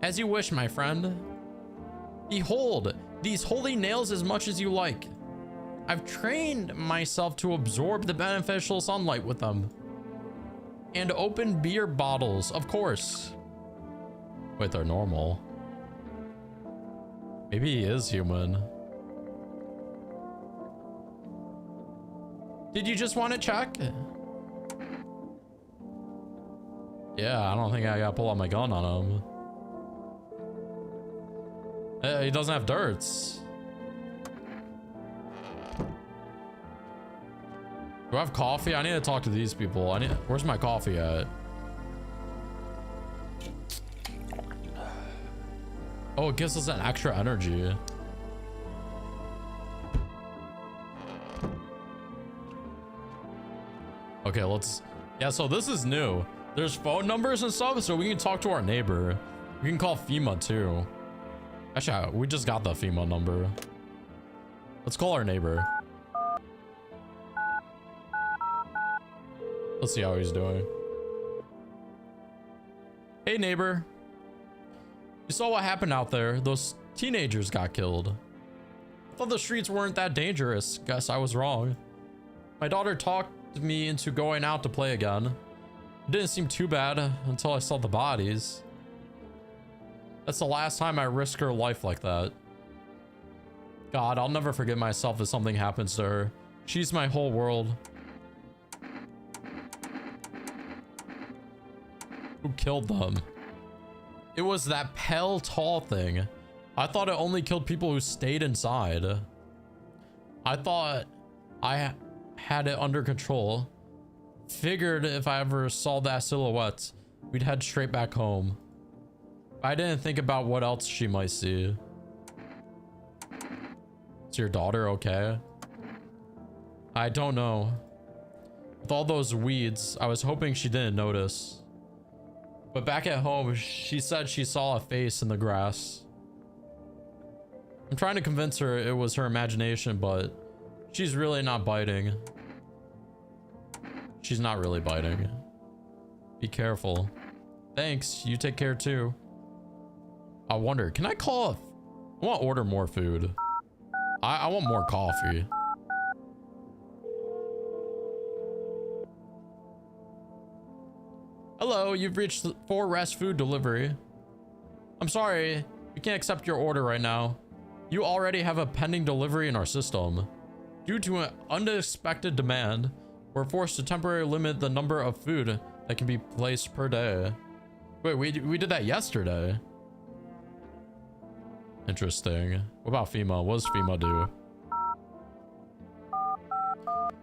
As you wish, my friend. Behold, these holy nails as much as you like. I've trained myself to absorb the beneficial sunlight with them. And open beer bottles, of course. Wait, they're normal. Maybe he is human. Did you just want to check? Yeah, I don't think I gotta pull out my gun on him. He doesn't have dirts. Do I have coffee? I need to talk to these people. Where's my coffee at? Oh, it gives us an extra energy. Okay, yeah, so this is new. There's phone numbers and stuff, so we can talk to our neighbor. We can call FEMA too. Actually, we just got the FEMA number. Let's call our neighbor. Let's see how he's doing. Hey, neighbor. You saw what happened out there. Those teenagers got killed. I thought the streets weren't that dangerous. Guess I was wrong. My daughter talked me into going out to play again. It didn't seem too bad until I saw the bodies. That's the last time I risk her life like that. God, I'll never forget myself if something happens to her. She's my whole world. Who killed them? It was that pale, tall thing. I thought it only killed people who stayed inside. I thought I had it under control. Figured if I ever saw that silhouette, we'd head straight back home. I didn't think about what else she might see. Is your daughter okay? I don't know. With all those weeds, I was hoping she didn't notice. But back at home, she said she saw a face in the grass. I'm trying to convince her it was her imagination, but she's really not biting. She's not really biting. Be careful. Thanks. You take care too. I wonder, can I call I want to order more food. I want more coffee. Hello, you've reached 4 Rest Food Delivery. I'm sorry, we can't accept your order right now. You already have a pending delivery in our system. Due to an unexpected demand, we're forced to temporarily limit the number of food that can be placed per day. Wait, we did that yesterday. Interesting. What about FEMA? What does FEMA do?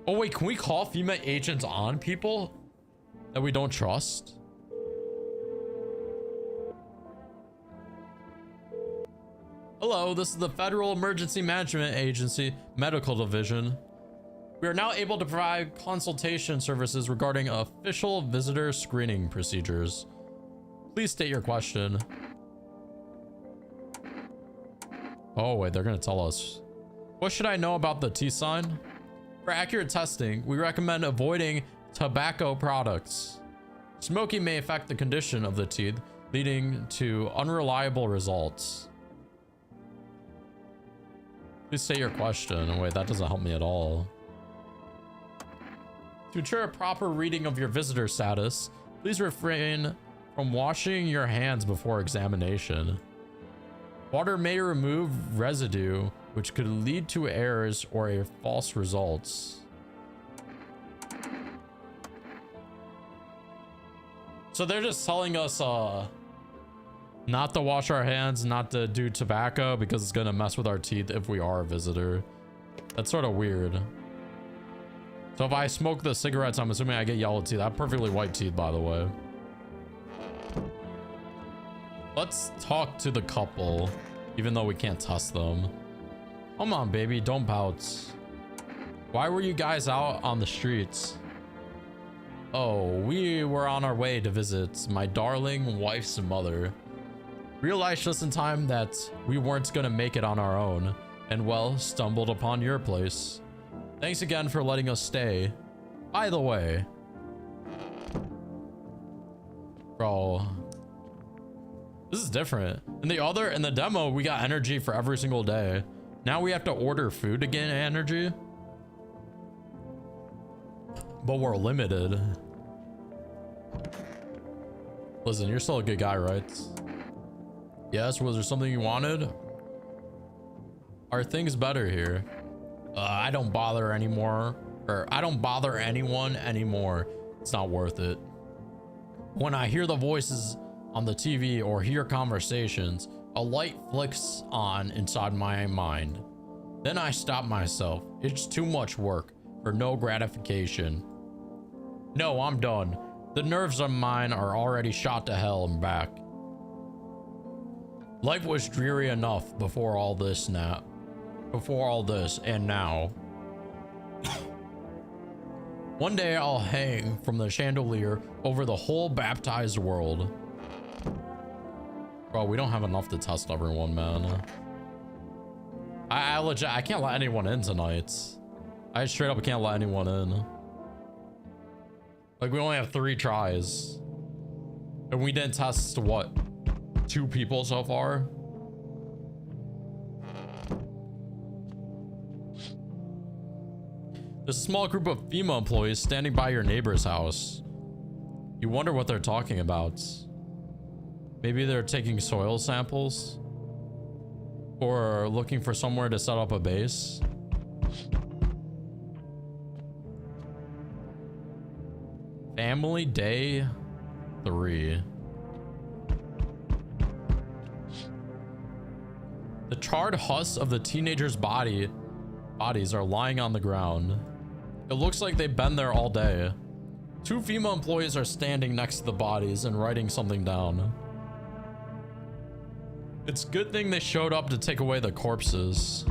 Oh wait, can we call FEMA agents on people that we don't trust? Hello, this is the Federal Emergency Management Agency Medical Division. We are now able to provide consultation services regarding official visitor screening procedures. Please state your question. Oh wait, they're gonna tell us. What should I know about the T sign? For accurate testing, we recommend avoiding tobacco products. Smoking may affect the condition of the teeth, leading to unreliable results. Please state your question. Wait, that doesn't help me at all. To ensure a proper reading of your visitor status, please refrain from washing your hands before examination. Water may remove residue, which could lead to errors or a false results. So they're just telling us not to wash our hands, not to do tobacco because it's gonna mess with our teeth if we are a visitor. That's sort of weird. So if I smoke the cigarettes, I'm assuming I get yellow teeth. I have perfectly white teeth, by the way. Let's talk to the couple, even though we can't test them. Come on, baby, don't pout. Why were you guys out on the streets? Oh, we were on our way to visit my darling wife's mother. Realized just in time that we weren't gonna make it on our own, and well, stumbled upon your place. Thanks again for letting us stay. By the way, bro, this is different. In the demo, we got energy for every single day. Now we have to order food to gain energy, but we're limited. Listen, you're still a good guy, right? Yes, was there something you wanted? Are things better here? I don't bother anymore, or I don't bother anyone anymore. It's not worth it. When I hear the voices on the TV or hear conversations, a light flicks on inside my mind. Then I stop myself. It's too much work for no gratification. No, I'm done. The nerves of mine are already shot to hell and back. Life was dreary enough before all this, and now. One day I'll hang from the chandelier over the whole baptized world. Bro, we don't have enough to test everyone, man. I legit, I can't let anyone in tonight. I straight up can't let anyone in. Like, we only have 3 tries. And we didn't test, what, 2 people so far? There's a small group of female employees standing by your neighbor's house. You wonder what they're talking about. Maybe they're taking soil samples? Or looking for somewhere to set up a base? Family Day 3. The charred husks of the teenager's bodies are lying on the ground. It looks like they've been there all day. 2 female employees are standing next to the bodies and writing something down. It's a good thing they showed up to take away the corpses.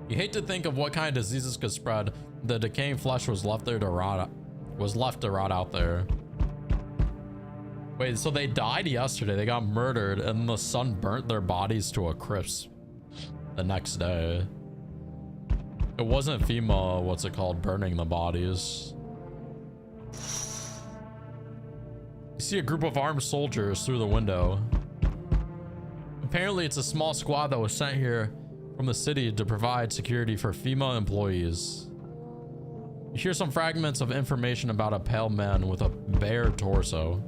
You hate to think of what kind of diseases could spread. The decaying flesh was left to rot out there. Wait, so they died yesterday. They got murdered and the sun burnt their bodies to a crisp the next day. It wasn't FEMA, what's it called, burning the bodies. You see a group of armed soldiers through the window. Apparently it's a small squad that was sent here from the city to provide security for female employees. You hear some fragments of information about a pale man with a bare torso.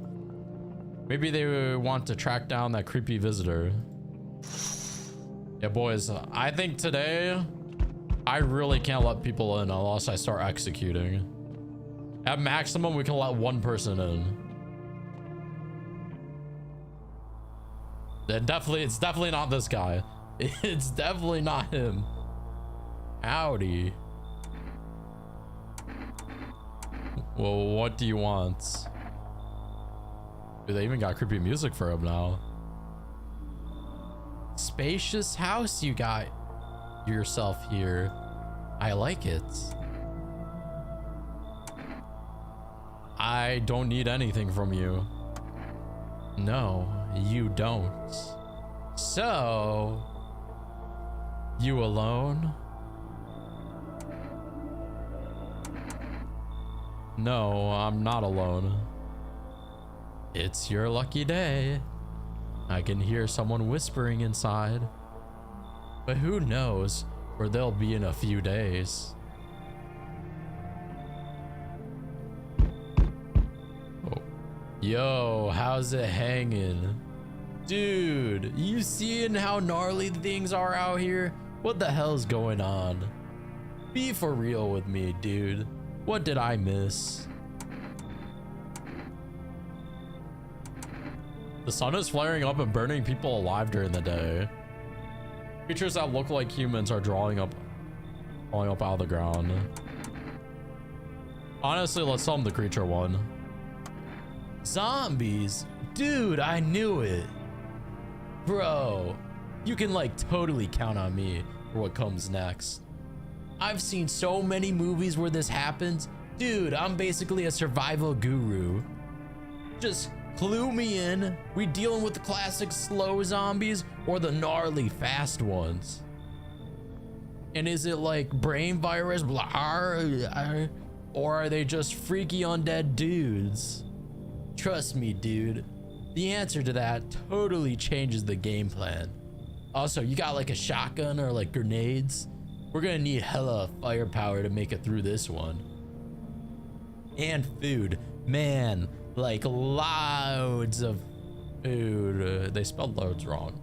Maybe they want to track down that creepy visitor. Yeah, boys, I think today I really can't let people in unless I start executing. At maximum, we can let 1 person in. Then it's definitely not this guy. It's definitely not him. Howdy. Well, what do you want? Dude, they even got creepy music for him now. Spacious house you got yourself here. I like it. I don't need anything from you. No, you don't. So, you alone? No, I'm not alone. It's your lucky day. I can hear someone whispering inside. But who knows where they'll be in a few days. Oh. Yo, how's it hanging? Dude, you seeing how gnarly things are out here? What the hell's going on? Be for real with me, dude. What did I miss? The sun is flaring up and burning people alive during the day. Creatures that look like humans are falling up out of the ground. Honestly, let's tell them the creature one. Zombies? Dude, I knew it. Bro, you can like totally count on me for what comes next. I've seen so many movies where this happens. Dude, I'm basically a survival guru. Just clue me in. We dealing with the classic slow zombies or the gnarly fast ones? And is it like brain virus, blah, or are they just freaky undead dudes? Trust me, dude. The answer to that totally changes the game plan. Also, you got like a shotgun or like grenades? We're gonna need hella firepower to make it through this one. And food. Man, like loads of food. They spelled loads wrong.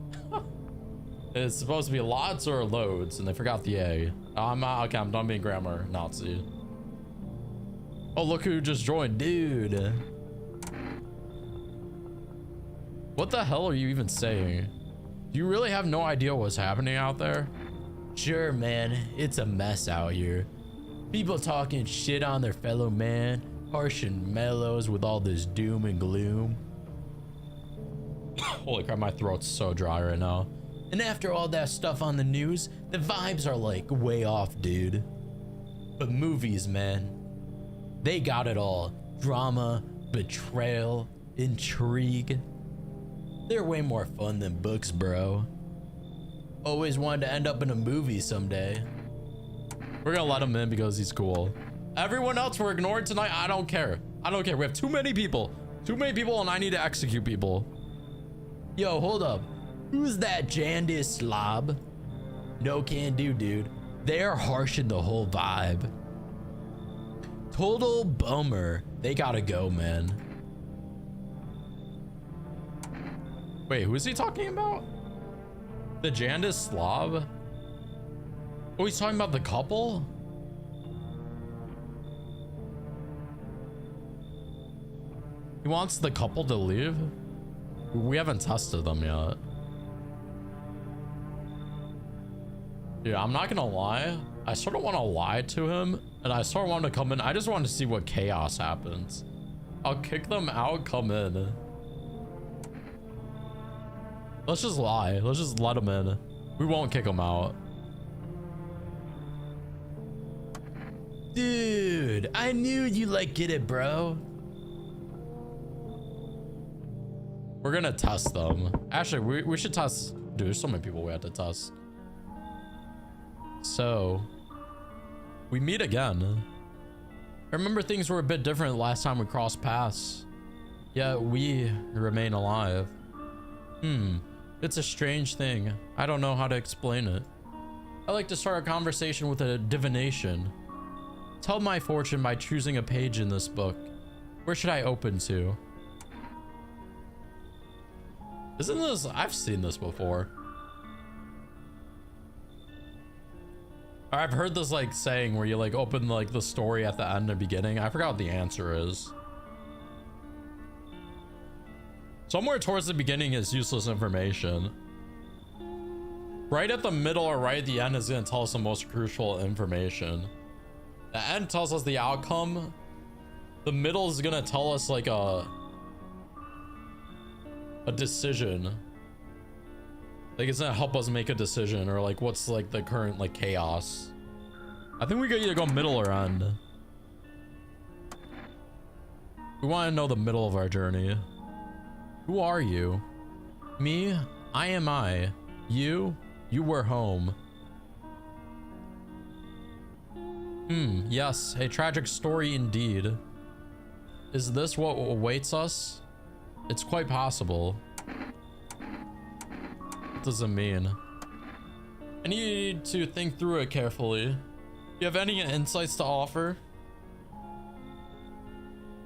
It's supposed to be lots or loads, and they forgot the A. I'm done being grammar Nazi. Oh, look who just joined, dude. What the hell are you even saying? Do you really have no idea what's happening out there? Sure, man, it's a mess out here. People talking shit on their fellow man, harsh and mellows with all this doom and gloom. Holy crap, my throat's so dry right now. And after all that stuff on the news, the vibes are like way off, dude. But movies, man, they got it all. Drama, betrayal, intrigue. They're way more fun than books, bro. Always wanted to end up in a movie someday. We're gonna let him in because he's cool. Everyone else we're ignoring tonight, I don't care. I don't care. We have too many people. Too many people and I need to execute people. Yo, hold up. Who's that Jandis slob? No can do, dude. They're harshing the whole vibe. Total bummer. They gotta go, man. Wait, who is he talking about? The Jandis Slav? Oh, he's talking about the couple? He wants the couple to leave? We haven't tested them yet. Dude, I'm not gonna lie. I sort of want to lie to him, and I sort of want to come in. I just want to see what chaos happens. I'll kick them out, come in. Let's just lie. Let's just let them in. We won't kick them out. Dude, I knew you'd like get it, bro. We're gonna test them. Actually, we should test. Dude, there's so many people we have to test. So, we meet again. I remember things were a bit different last time we crossed paths. Yet we remain alive. It's a strange thing. I don't know how to explain it. I like to start a conversation with a divination. Tell my fortune by choosing a page in this book. Where should I open to? Isn't this? I've seen this before. Or I've heard this like saying where you like open like the story at the end and beginning. I forgot what the answer is. Somewhere towards the beginning is useless information. Right at the middle or right at the end is going to tell us the most crucial information. The end tells us the outcome. The middle is going to tell us like a decision. Like it's going to help us make a decision or like what's like the current like chaos. I think we could either go middle or end. We want to know the middle of our journey. Who are you? Me? I am I. You? You were home. Yes, a tragic story indeed. Is this what awaits us? It's quite possible. What does it mean? I need to think through it carefully. Do you have any insights to offer?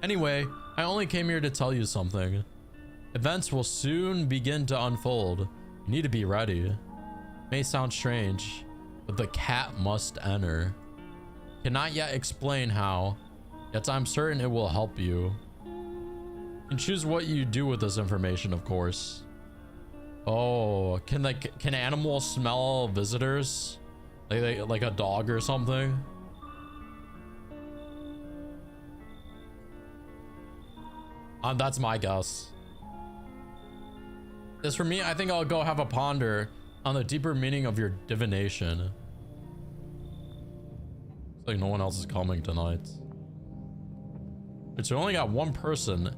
Anyway, I only came here to tell you something. Events will soon begin to unfold. You need to be ready. May sound strange, but the cat must enter. Cannot yet explain how, yet I'm certain it will help you. You can choose what you do with this information, of course. Oh, can animals smell visitors? Like a dog or something? That's my guess. As for me, I think I'll go have a ponder on the deeper meaning of your divination. It's like no one else is coming tonight. But we only got one person,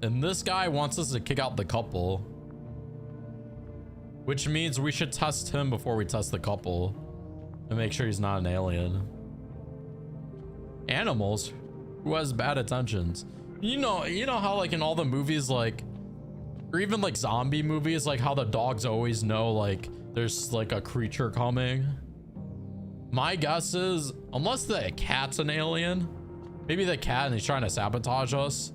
and this guy wants us to kick out the couple. Which means we should test him before we test the couple and make sure he's not an alien. Animals? Who has bad intentions? You know how like in all the movies, like, or even like zombie movies, like how the dogs always know like there's like a creature coming. My guess is, unless the cat's an alien, maybe the cat and he's trying to sabotage us,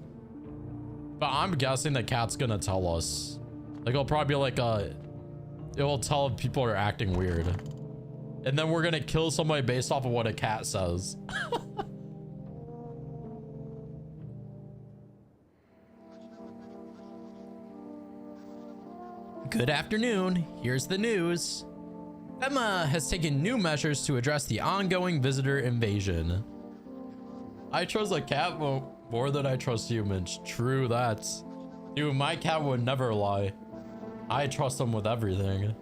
but I'm guessing the cat's gonna tell us. Like it'll probably be like it will tell if people are acting weird, and then we're gonna kill somebody based off of what a cat says. Good afternoon. Here's the news. FEMA has taken new measures to address the ongoing visitor invasion. I trust a cat more than I trust humans. True that. Dude, my cat would never lie. I trust him with everything.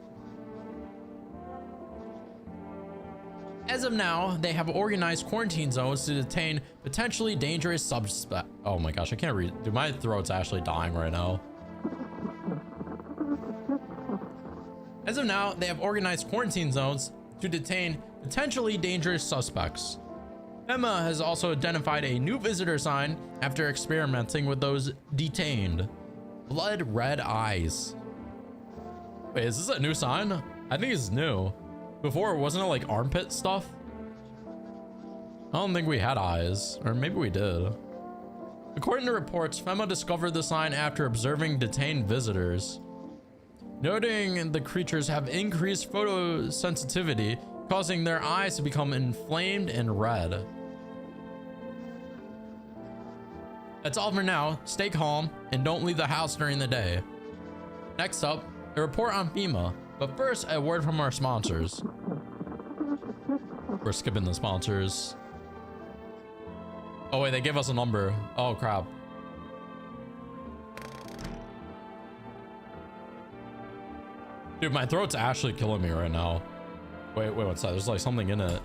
As of now, they have organized quarantine zones to detain potentially dangerous suspects. Oh my gosh, I can't read. Dude, my throat's actually dying right now. As of now, they have organized quarantine zones to detain potentially dangerous suspects. FEMA has also identified a new visitor sign after experimenting with those detained. Blood red eyes. Wait, is this a new sign? I think it's new. Before, wasn't it like armpit stuff? I don't think we had eyes, or maybe we did. According to reports, FEMA discovered the sign after observing detained visitors. Noting the creatures have increased photosensitivity, causing their eyes to become inflamed and red. That's all for now. Stay calm and don't leave the house during the day. Next up, a report on FEMA, but first a word from our sponsors. We're skipping the sponsors. Oh wait, they gave us a number. Oh crap. Dude, my throat's actually killing me right now. Wait, what's that? There's like something in it.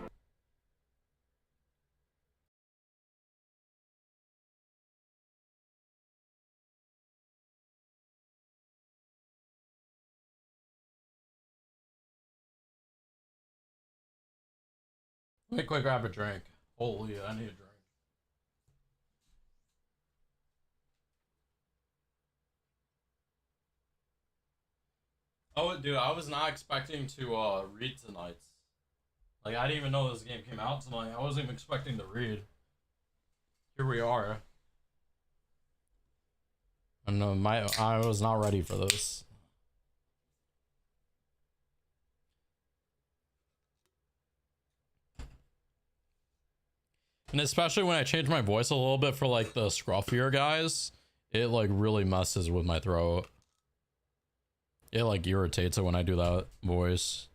Let me quick grab a drink. Holy, I need a drink. Oh, dude, I was not expecting to read tonight. Like, I didn't even know this game came out tonight. I wasn't even expecting to read. Here we are. I know I was not ready for this. And especially when I change my voice a little bit for like the scruffier guys, it like really messes with my throat. It like irritates it when I do that voice.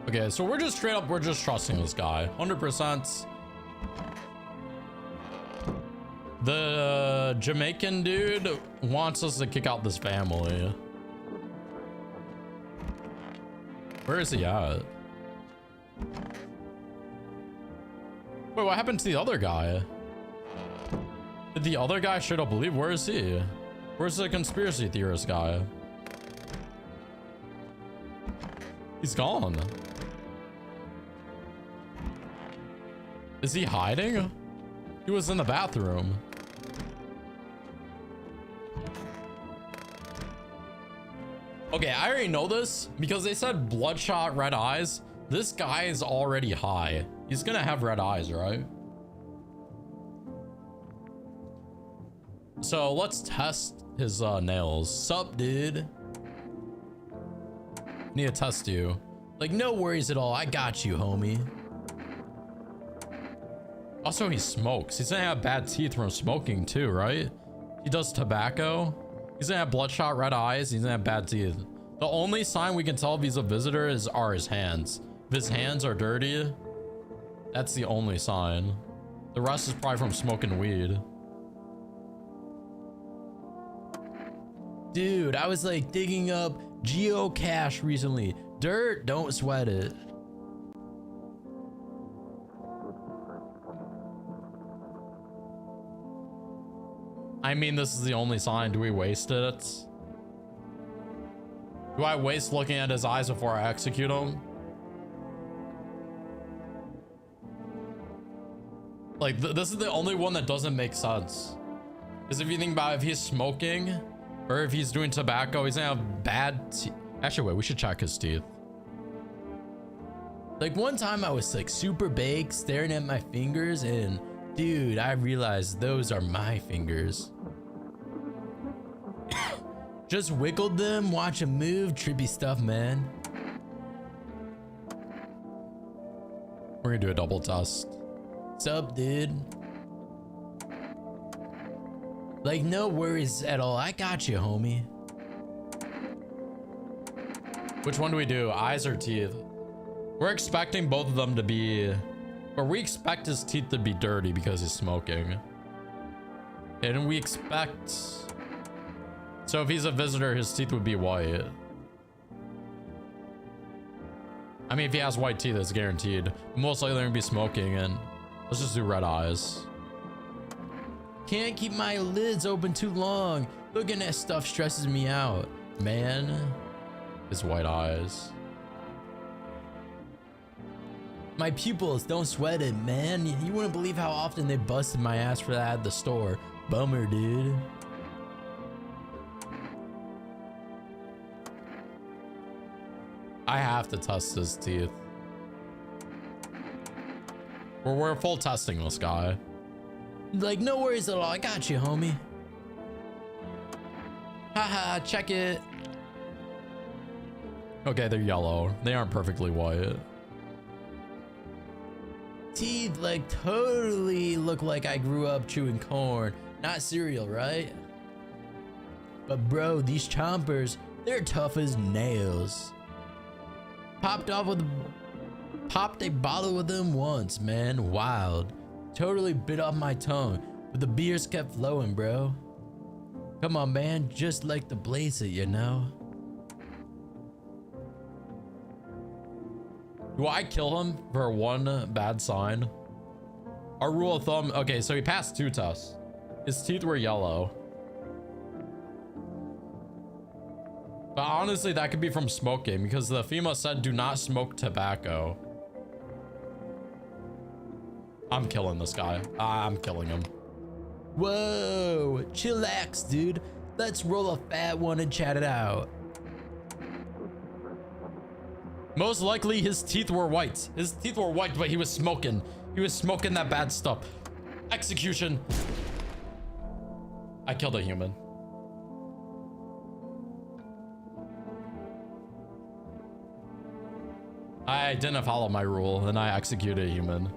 Okay, so we're just straight up, we're just trusting this guy. 100%. The Jamaican dude wants us to kick out this family. Where is he at? Wait, what happened to the other guy? Did the other guy straight up leave? Where is he? Where's the conspiracy theorist guy? He's gone. Is he hiding? He was in the bathroom. Okay, I already know this because they said bloodshot red eyes. This guy is already high. He's gonna have red eyes, right? So let's test his nails. Sup, dude? Need to test you. Like, no worries at all. I got you, homie. Also, he smokes. He's gonna have bad teeth from smoking too, right? He does tobacco. He's gonna have bloodshot red eyes. He's gonna have bad teeth. The only sign we can tell if he's a visitor are his hands. If his hands are dirty, that's the only sign. The rest is probably from smoking weed. Dude, I was like digging up geocache recently. Dirt, don't sweat it. I mean, this is the only sign. Do we waste it? Do I waste looking at his eyes before I execute him? Like, this is the only one that doesn't make sense. Because if you think about it, if he's smoking or if he's doing tobacco, he's gonna have bad teeth. Actually, wait, we should check his teeth. Like, one time I was like super baked staring at my fingers and dude, I realized those are my fingers. Just wiggled them, watch them move, trippy stuff, man. We're gonna do a double test. What's up, dude? Like, no worries at all. I got you, homie. Which one do we do? Eyes or teeth? We're expecting both of them to be... Or we expect his teeth to be dirty because he's smoking. And we expect... So if he's a visitor, his teeth would be white. I mean, if he has white teeth, it's guaranteed. Most likely they're gonna be smoking, and let's just do red eyes. Can't keep my lids open too long. Looking at stuff stresses me out. Man, his white eyes. My pupils, don't sweat it, man. You wouldn't believe how often they busted my ass for that at the store. Bummer, dude. I have to test his teeth. We're full testing this guy. Like, no worries at all. I got you, homie. Haha, check it. Okay, they're yellow. They aren't perfectly white. Teeth like totally look like I grew up chewing corn, not cereal, right? But bro, these chompers, they're tough as nails. Popped a bottle with them once, man. Wild. Totally bit off my tongue, but the beers kept flowing, bro. Come on, man, just like to blaze it, you know? Do I kill him for one bad sign? Our rule of thumb, okay, so he passed 2 tests. His teeth were yellow. But honestly, that could be from smoking because the FEMA said do not smoke tobacco. I'm killing this guy. I'm killing him. Whoa, chillax, dude. Let's roll a fat one and chat it out. Most likely his teeth were white. His teeth were white, but he was smoking. He was smoking that bad stuff. Execution. I killed a human. I didn't follow my rule and I executed a human.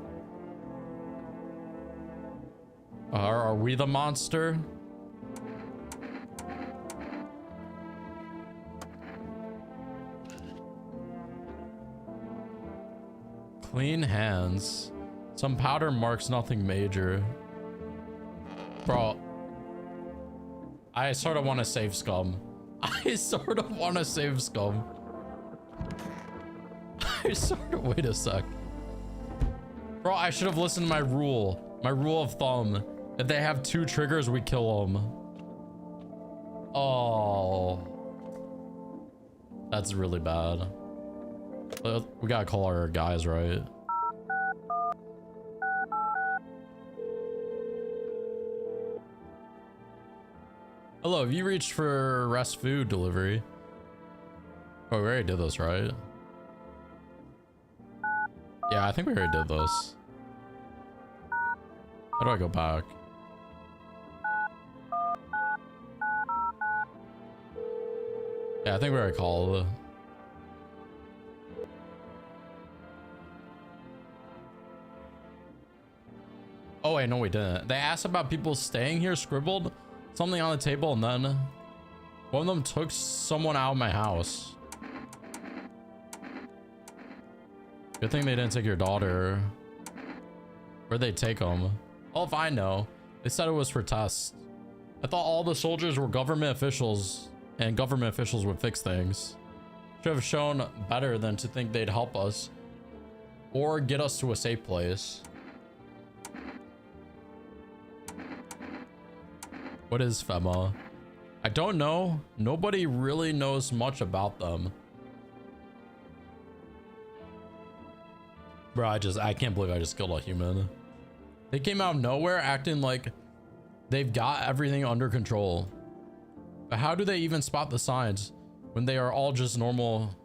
Are we the monster? Clean hands. Some powder marks, nothing major. Bro, I sort of want to save scum. I sort of want to save scum. Wait a sec. Bro, I should have listened to my rule. My rule of thumb. If they have 2 triggers, we kill them. Oh. That's really bad. We gotta call our guys, right? Hello, have you reached for rest food delivery? Oh, we already did this, right? Yeah, I think we already did this. How do I go back? Yeah, I think we already called. Oh wait, no we didn't. They asked about people staying here, scribbled something on the table, and then one of them took someone out of my house. Good thing they didn't take your daughter. Where'd they take them? Oh, if I know. They said it was for tests. I thought all the soldiers were government officials, and government officials would fix things. Should have shown better than to think they'd help us or get us to a safe place. What is FEMA? I don't know. Nobody really knows much about them. Bro, I can't believe I just killed a human. They came out of nowhere acting like they've got everything under control. But how do they even spot the signs when they are all just normal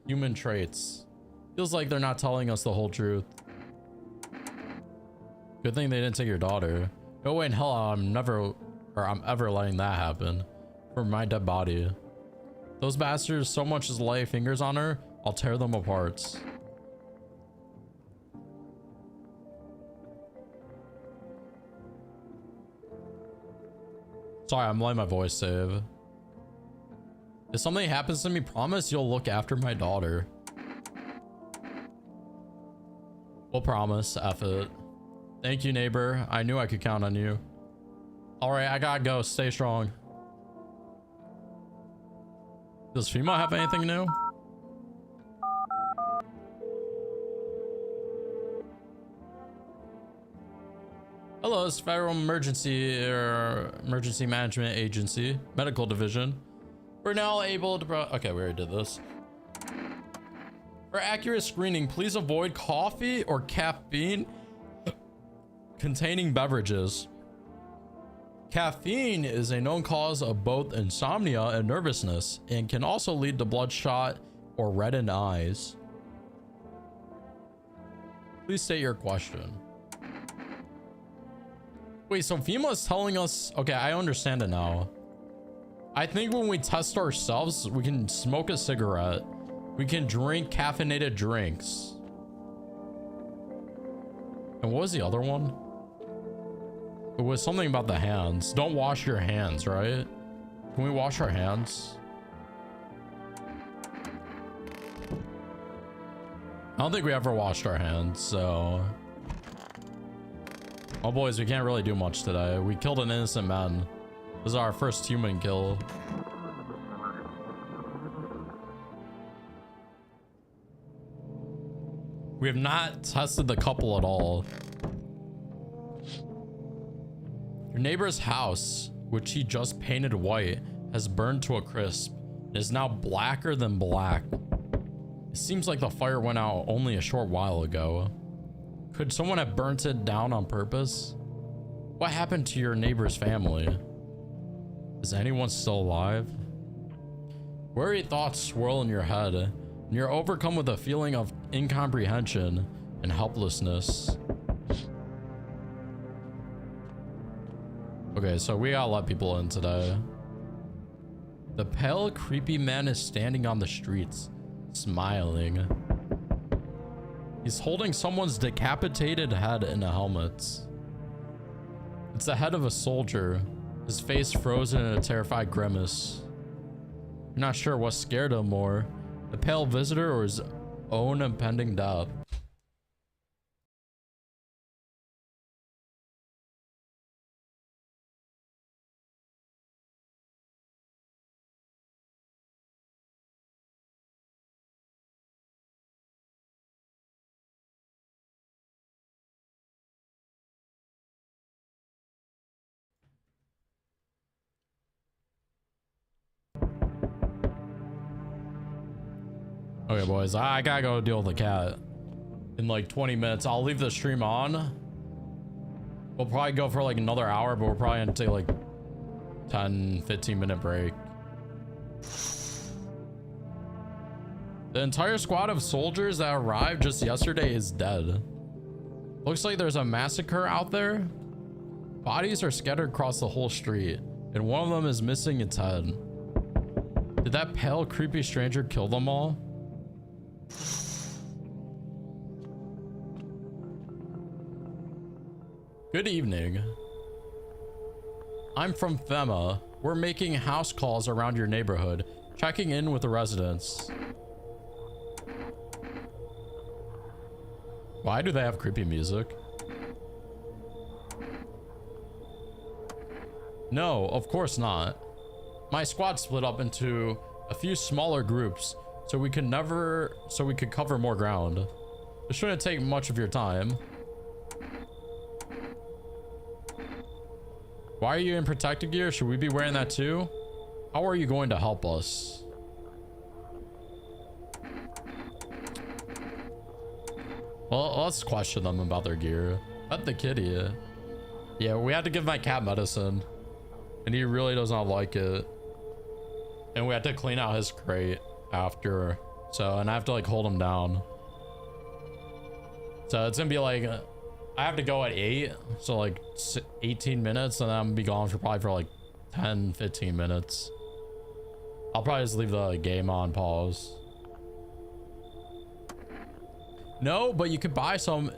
human traits? Feels like they're not telling us the whole truth. Good thing they didn't take your daughter. No way in hell I'm ever letting that happen for my dead body. Those bastards so much as lay fingers on her, I'll tear them apart. Sorry, I'm letting my voice save. If something happens to me, promise you'll look after my daughter. We'll promise. F it. Thank you, neighbor. I knew I could count on you. All right, I gotta go. Stay strong. Does FEMA have anything new? Hello, it's Federal Emergency Management Agency, Medical Division. We're now able to okay, we already did this. For accurate screening, please avoid coffee or caffeine containing beverages. Caffeine is a known cause of both insomnia and nervousness and can also lead to bloodshot or reddened eyes. Please state your question. Wait, so FEMA is telling us, okay, I understand it now. I think when we test ourselves, we can smoke a cigarette. We can drink caffeinated drinks. And what was the other one? It was something about the hands. Don't wash your hands, right? Can we wash our hands? I don't think we ever washed our hands, so... Oh boys, we can't really do much today. We killed an innocent man. This is our first human kill. We have not tested the couple at all. Your neighbor's house, which he just painted white, has burned to a crisp and is now blacker than black. It seems like the fire went out only a short while ago. Could someone have burnt it down on purpose? What happened to your neighbor's family? Is anyone still alive? Worried thoughts swirl in your head, and you're overcome with a feeling of incomprehension and helplessness. Okay, so we gotta let people in today. The pale, creepy man is standing on the streets, smiling. He's holding someone's decapitated head in a helmet. It's the head of a soldier, his face frozen in a terrified grimace. You're not sure what scared him more, the pale visitor or his own impending death. Okay, boys, I gotta go deal with the cat in like 20 minutes. I'll leave the stream on. We'll probably go for like another hour, but we're probably gonna take like 10-15 minute break. The entire squad of soldiers that arrived just yesterday is dead. Looks like there's a massacre out there. Bodies are scattered across the whole street, and one of them is missing its head. Did that pale, creepy stranger kill them all? Good evening. I'm from FEMA. We're making house calls around your neighborhood, checking in with the residents. Why do they have creepy music? No, of course not. My squad split up into a few smaller groups so we could cover more ground. It shouldn't take much of your time. Why are you in protective gear? Should we be wearing that too? How are you going to help us? Well, let's question them about their gear. Pet the kitty. Yeah, we had to give my cat medicine, and he really does not like it. And we had to clean out his crate after. So, and I have to like hold him down. So it's gonna be like, I have to go at 8. So like 18 minutes, and then I'm gonna be gone for probably for like 10, 15 minutes. I'll probably just leave the game on pause. No, but you could buy some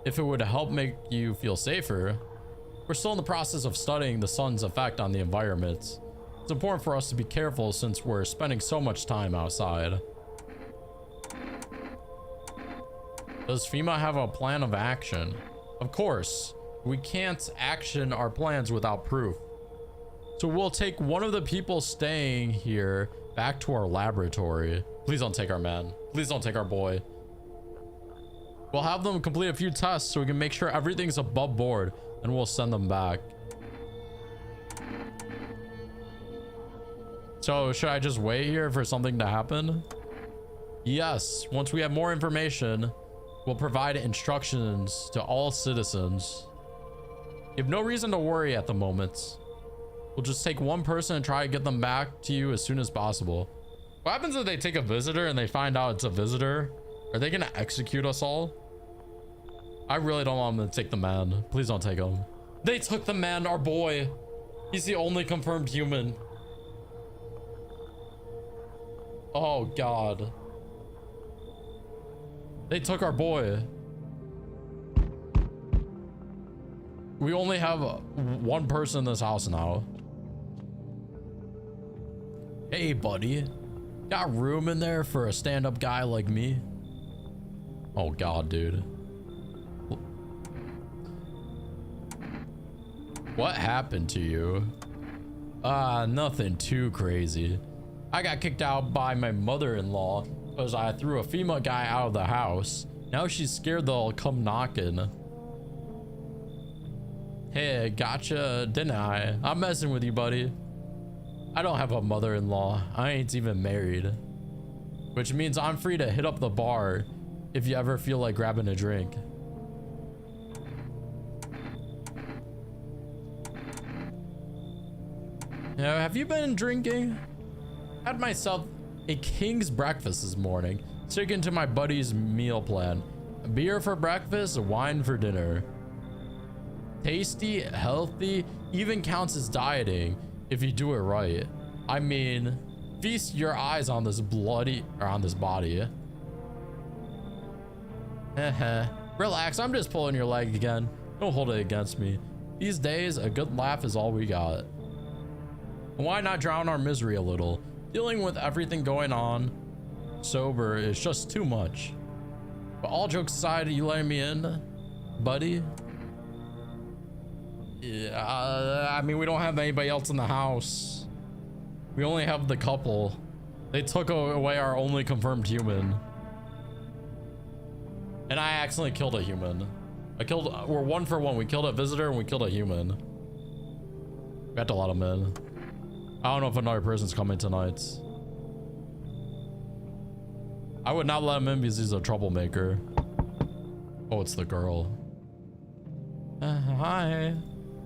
if it would help make you feel safer. We're still in the process of studying the sun's effect on the environment. It's important for us to be careful since we're spending so much time outside. Does FEMA have a plan of action? Of course, we can't action our plans without proof. So we'll take one of the people staying here back to our laboratory. Please don't take our man. Please don't take our boy. We'll have them complete a few tests so we can make sure everything's above board, and we'll send them back. So should I just wait here for something to happen? Yes, once we have more information, we'll provide instructions to all citizens. You have no reason to worry at the moment. We'll just take one person and try to get them back to you as soon as possible. What happens if they take a visitor and they find out it's a visitor? Are they gonna execute us all? I really don't want them to take the man. Please don't take him. They took the man, our boy. He's the only confirmed human. Oh God. They took our boy. We only have one person in this house now. Hey buddy, got room in there for a stand-up guy like me? Oh God, dude. What happened to you? Nothing too crazy. I got kicked out by my mother-in-law because I threw a FEMA guy out of the house. Now she's scared they'll come knocking. Hey, gotcha, didn't I? I'm messing with you, buddy. I don't have a mother-in-law. I ain't even married. Which means I'm free to hit up the bar if you ever feel like grabbing a drink. Now, have you been drinking? Had myself a king's breakfast this morning, sticking to my buddy's meal plan. Beer for breakfast, wine for dinner. Tasty, healthy, even counts as dieting if you do it right. I mean, feast your eyes on this body. Relax, I'm just pulling your leg again. Don't hold it against me. These days, a good laugh is all we got. Why not drown our misery a little? Dealing with everything going on sober is just too much. But all jokes aside, you letting me in, buddy? Yeah, I mean, we don't have anybody else in the house. We only have the couple. They took away our only confirmed human. And I accidentally killed a human. We're 1 for 1. We killed a visitor and we killed a human. We had to let him in. I don't know if another person's coming tonight. I would not let him in because he's a troublemaker. Oh, it's the girl. Hi.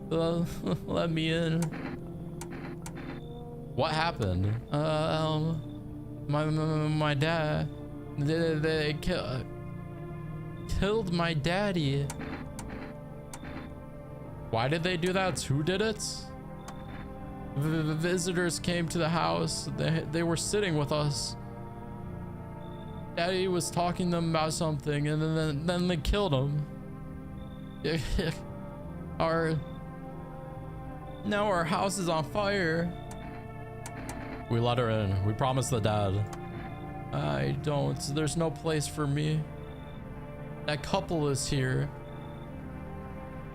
Let me in. What happened? My dad. They killed my daddy. Why did they do that? Who did it? The visitors came to the house. They were sitting with us. Daddy was talking to them about something, and then they killed him. Now our house is on fire. We let her in. We promised the dad. I don't. There's no place for me. That couple is here.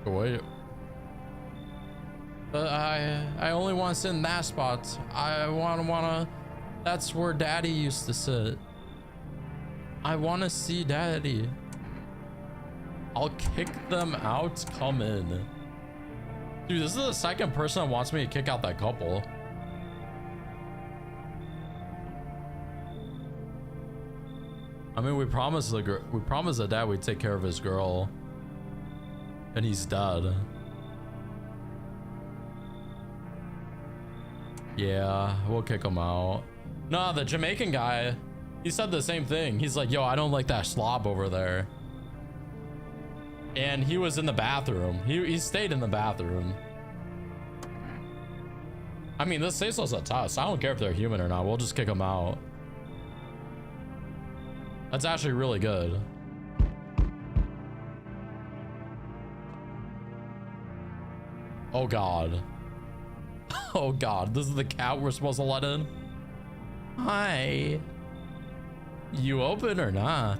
Wait. But I only want to sit in that spot. I wanna. That's where Daddy used to sit. I want to see Daddy. I'll kick them out. Come in. Dude, this is the second person that wants me to kick out that couple. I mean, we promised the dad we'd take care of his girl, and he's dead. Yeah, we'll kick him out. No, the Jamaican guy, he said the same thing. He's like, yo, I don't like that slob over there. And he was in the bathroom. He stayed in the bathroom. I mean, this says us a test. I don't care if they're human or not. We'll just kick them out. That's actually really good. Oh God. Oh God, this is the cat we're supposed to let in? Hi. You open or not?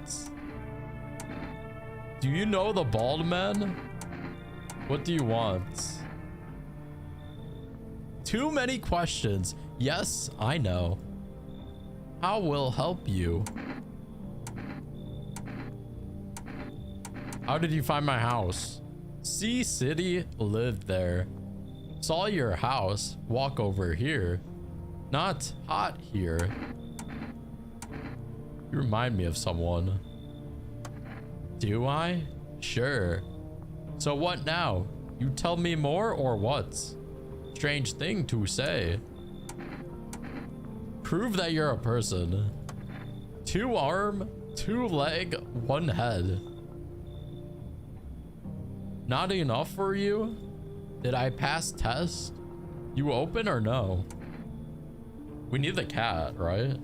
Do you know the bald man? What do you want? Too many questions. Yes, I know. How will help you? How did you find my house? Sea City, lived there. Saw your house, walk over here. Not hot here. You remind me of someone. Do I? Sure. So what now? You tell me more or what? Strange thing to say. Prove that you're a person. 2 arm, 2 leg, 1 head. Not enough for you? Did I pass test? You open or no? We need the cat, right?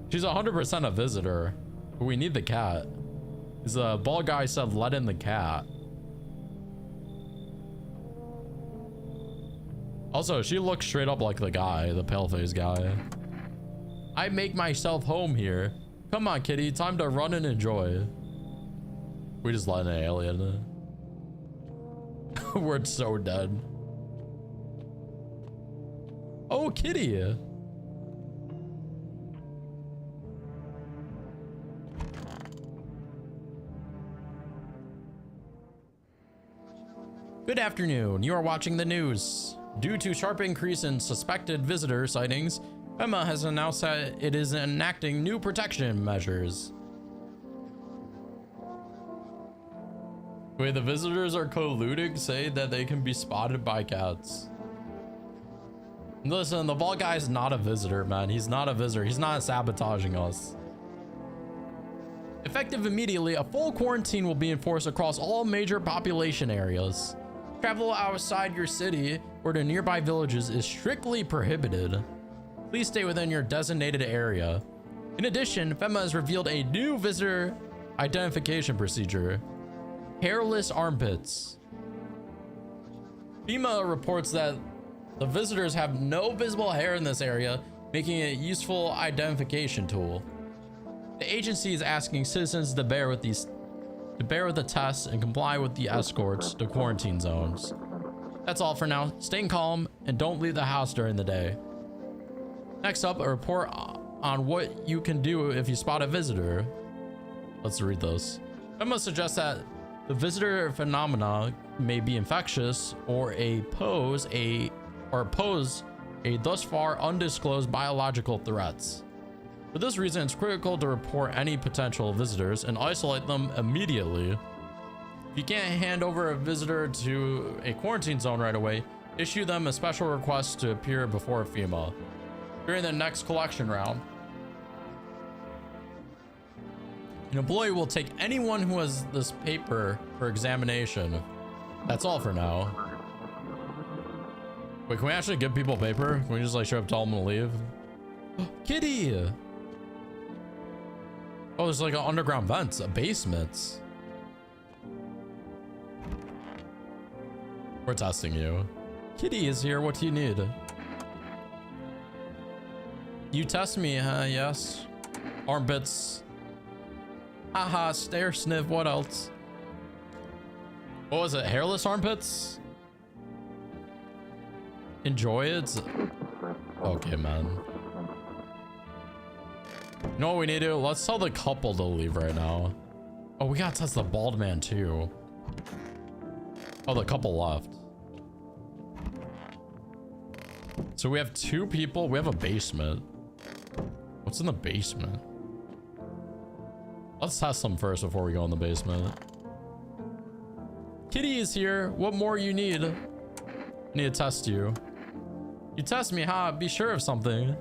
She's 100% a visitor, but we need the cat. Because the bald guy said let in the cat. Also, she looks straight up like the guy, the pale-faced guy. I make myself home here. Come on, kitty, time to run and enjoy. We just let an alien in. We're so dead. Oh, kitty. Good afternoon. You are watching the news. Due to sharp increase in suspected visitor sightings, FEMA has announced that it is enacting new protection measures. Wait, the visitors are colluding, say that they can be spotted by cats. Listen, the bald guy is not a visitor, man. He's not a visitor. He's not sabotaging us. Effective immediately, a full quarantine will be enforced across all major population areas. Travel outside your city or to nearby villages is strictly prohibited. Please stay within your designated area. In addition, FEMA has revealed a new visitor identification procedure. Hairless armpits. FEMA reports that the visitors have no visible hair in this area, making it a useful identification tool. The agency is asking citizens to bear with the tests and comply with the escorts to quarantine zones. That's all for now. Stay calm and don't leave the house during the day. Next up, a report on what you can do if you spot a visitor. Let's read this. FEMA suggests that the visitor phenomena may be infectious or pose a thus far undisclosed biological threats. For this reason, it's critical to report any potential visitors and isolate them immediately. If you can't hand over a visitor to a quarantine zone right away, issue them a special request to appear before FEMA during the next collection round. An employee will take anyone who has this paper for examination. That's all for now. Wait, can we actually give people paper? Can we just like show up, tell them to leave? Kitty! Oh, there's like an underground vent, a basement. We're testing you. Kitty is here, what do you need? You test me, huh? Yes. Armpits. Haha, stare, sniff, what else? What was it? Hairless armpits? Enjoy it? Okay, man. You know what we need to do? Let's tell the couple to leave right now. Oh, we gotta test the bald man too. Oh, the couple left. So we have 2 people. We have a basement. What's in the basement? Let's test them first before we go in the basement. Kitty is here. What more you need? I need to test you. You test me, huh? Be sure of something.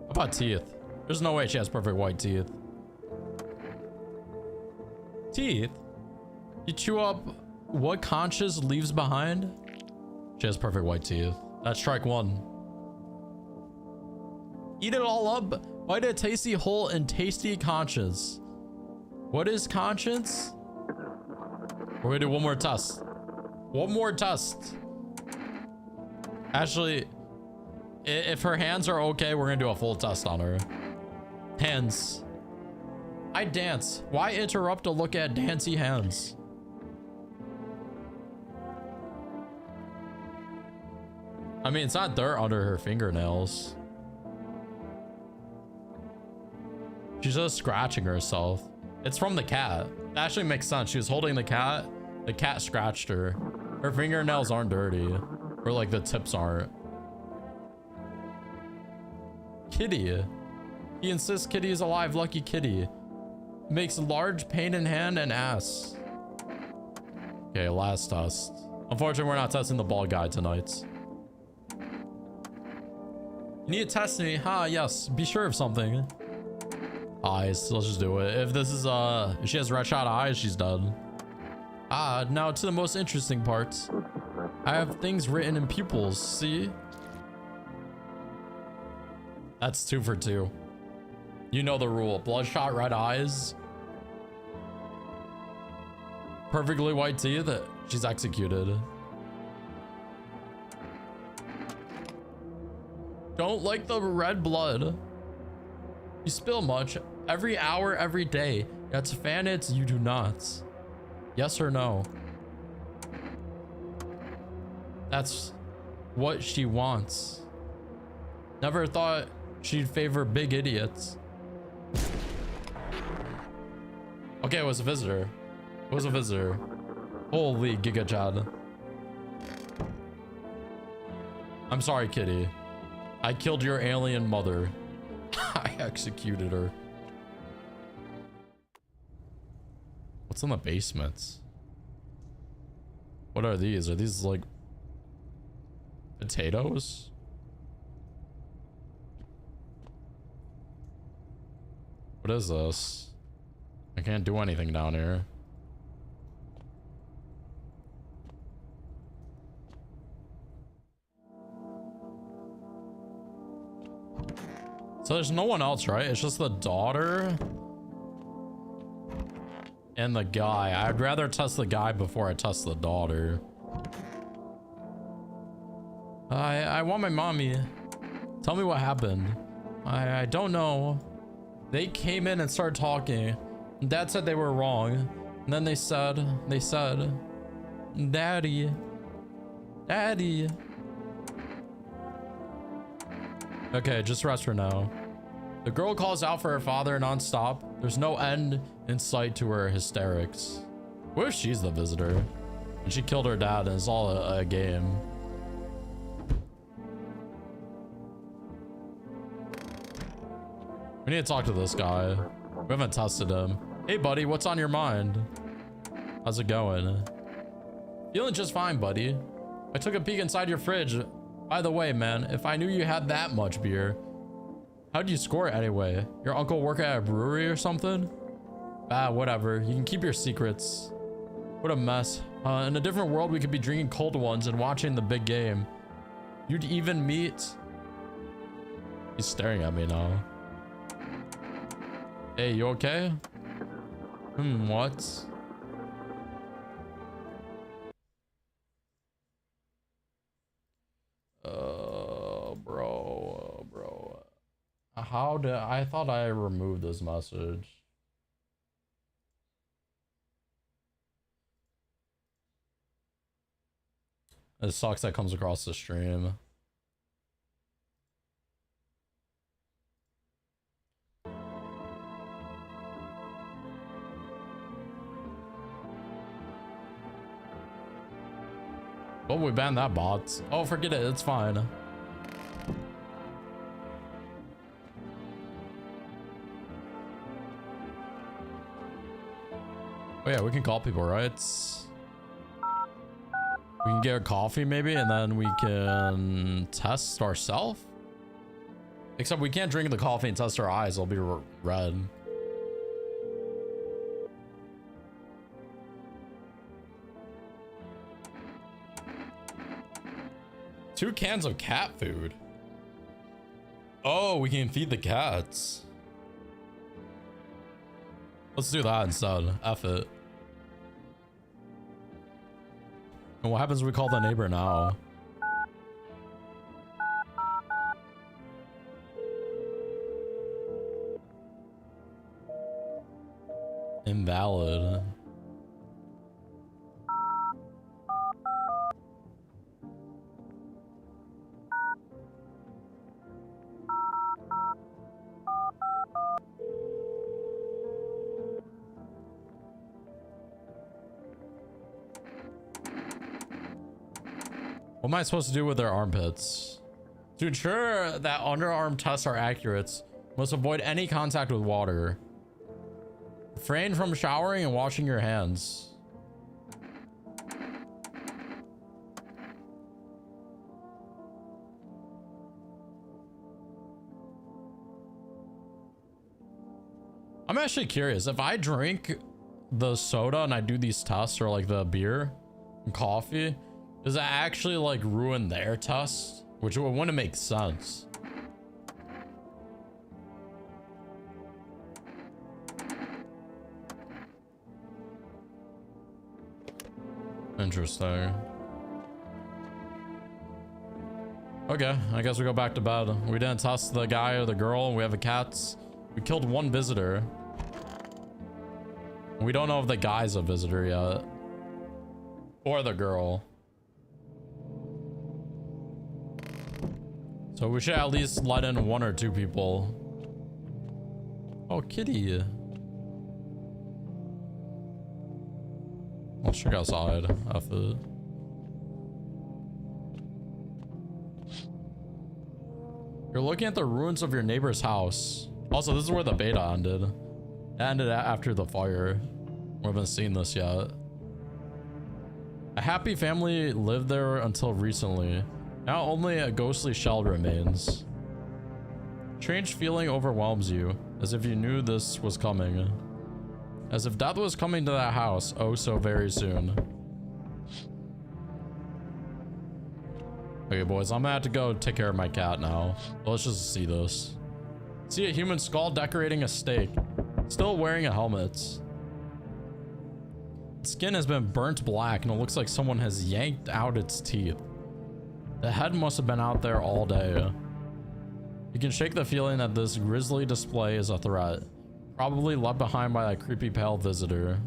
How about teeth? There's no way she has perfect white teeth. Teeth? You chew up what conscience leaves behind? She has perfect white teeth. That's strike 1. Eat it all up. Bite a tasty whole and tasty conscience. What is conscience? We're gonna do one more test. One more test. Actually, if her hands are okay, we're gonna do a full test on her. Hands. I dance. Why interrupt to look at dancy hands? I mean, it's not dirt under her fingernails. She's just scratching herself. It's from the cat. That actually makes sense. She was holding the cat scratched her. Her fingernails aren't dirty. Or like the tips aren't. Kitty. He insists Kitty is alive. Lucky Kitty. Makes large pain in hand and ass. Okay, last test. Unfortunately, we're not testing the bald guy tonight. You need to test me. Ha, yes. Be sure of something. Eyes. Let's just do it. If this is, if she has red shot eyes, she's done. Ah, now to the most interesting parts. I have things written in pupils. See? That's 2 for 2. You know the rule. Bloodshot red eyes. Perfectly white teeth. She's executed. Don't like the red blood. You spill much. Every hour, every day. That's fan it, you do not. Yes or no? That's what she wants. Never thought she'd favor big idiots. Okay, it was a visitor. It was a visitor. Holy Giga Chad. I'm sorry, Kitty. I killed your alien mother. I executed her. What's in the basements? What are these? Are these like potatoes? What is this? I can't do anything down here. So there's no one else, right? It's just the daughter and the guy. I'd rather test the guy before I test the daughter. I want my mommy. Tell me what happened. I don't know. They came in and started talking. Dad said they were wrong. And then they said, Daddy. Daddy. Okay, just rest for now. The girl calls out for her father non-stop. There's no end in sight to her hysterics. What if she's the visitor? And she killed her dad and it's all a game. We need to talk to this guy. We haven't tested him. Hey buddy, what's on your mind? How's it going? Feeling just fine, buddy. I took a peek inside your fridge. By the way, man, if I knew you had that much beer, How'd you score it anyway? Your uncle work at a brewery or something? Ah, whatever. You can keep your secrets. What a mess. In a different world, we could be drinking cold ones and watching the big game. You'd even meet... He's staring at me now. Hey, you okay? What? Bro. How did I thought I removed this message? It sucks that comes across the stream. Oh, we banned that bot. Oh, forget it. It's fine. Oh yeah, we can call people, right? We can get a coffee maybe, and then we can test ourselves. Except we can't drink the coffee and test our eyes. They'll be red. Two cans of cat food. Oh, we can feed the cats. Let's do that instead. F it. And what happens if we call the neighbor now? Invalid. What am I supposed to do with their armpits? To ensure that underarm tests are accurate, must avoid any contact with water. Refrain from showering and washing your hands. I'm actually curious. If I drink the soda and I do these tests, or like the beer and coffee, does that actually like ruin their test? Which wouldn't make sense. Interesting. Okay, I guess we go back to bed. We didn't test the guy or the girl. We have the cats. We killed one visitor. We don't know if the guy's a visitor yet. Or the girl. So we should at least let in one or two people. Oh, kitty. Let's check outside. F it. You're looking at the ruins of your neighbor's house. Also, this is where the beta ended. It ended after the fire. We haven't seen this yet. A happy family lived there until recently. Now only a ghostly shell remains. Strange feeling overwhelms you, as if you knew this was coming. As if death was coming to that house, oh so very soon. Okay, boys, I'm gonna have to go take care of my cat now. Let's just see this. See a human skull decorating a stake, still wearing a helmet. Its skin has been burnt black and it looks like someone has yanked out its teeth. The head must have been out there all day. You can shake the feeling that this grisly display is a threat, probably left behind by a creepy pale visitor.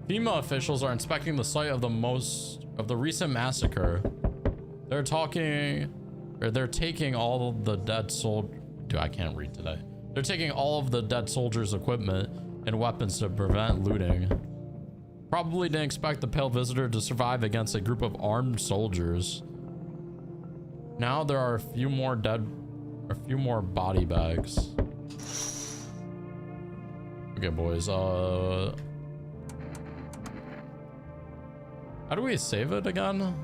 FEMA officials are inspecting the site of the recent massacre. They're taking all of the dead soldiers. Dude, I can't read today. They're taking all of the dead soldiers' equipment and weapons to prevent looting. Probably didn't expect the pale visitor to survive against a group of armed soldiers. Now there are a few more body bags. Okay, boys. How do we save it again?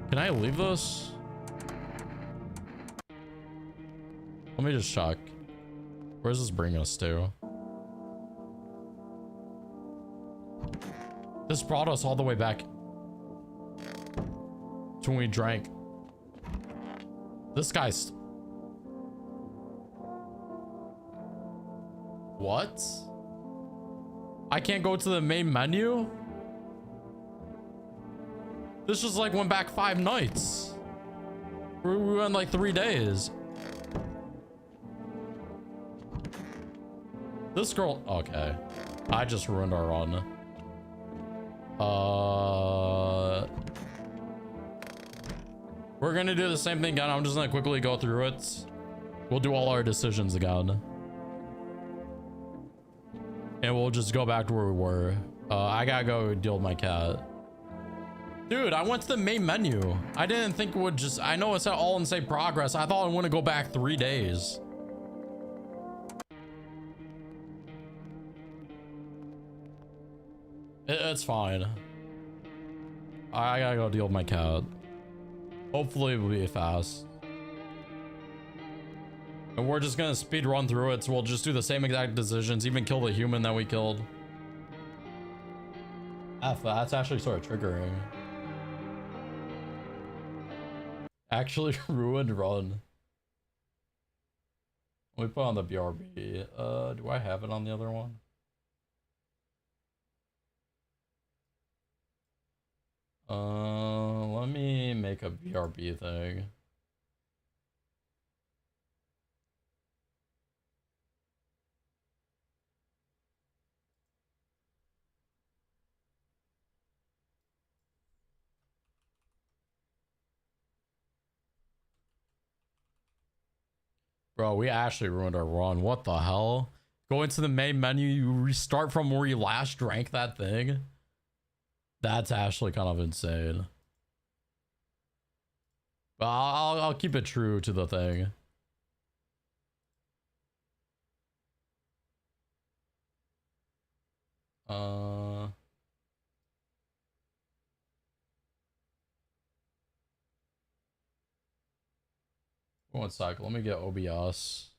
Can I leave this? Let me just check. Where does this bring us to? This brought us all the way back to when we drank. This guy's... What? I can't go to the main menu? This just like went back 5 nights. We went like 3 days. This girl... Okay. I just ruined our run. We're gonna do the same thing again. I'm just gonna quickly go through it. We'll do all our decisions again. And we'll just go back to where we were. I gotta go deal with my cat. Dude, I went to the main menu. I didn't think it would just... I know it's all in save progress. I thought I want to go back 3 days. It's fine. I gotta go deal with my cat. Hopefully it will be fast. And we're just gonna speed run through it, so we'll just do the same exact decisions, even kill the human that we killed. That's actually sort of triggering. Actually ruined run. We put on the BRB. Do I have it on the other one? Let me make a BRB thing. Bro, we actually ruined our run. What the hell? Go into the main menu, you restart from where you last drank that thing. That's actually kind of insane. But I'll keep it true to the thing. One sec, let me get OBS.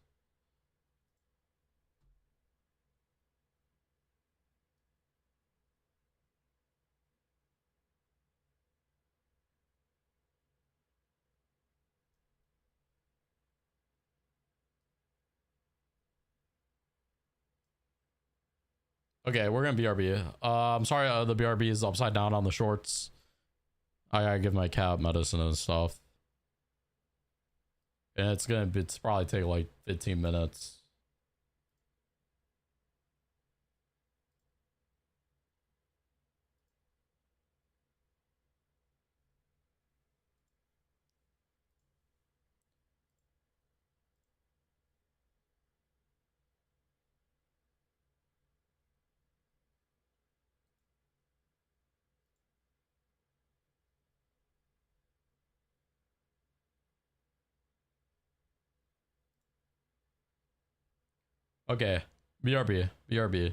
Okay, we're gonna BRB. I'm sorry, the BRB is upside down on the shorts. I gotta give my cat medicine and stuff. And it's probably take like 15 minutes. Okay, BRB, BRB.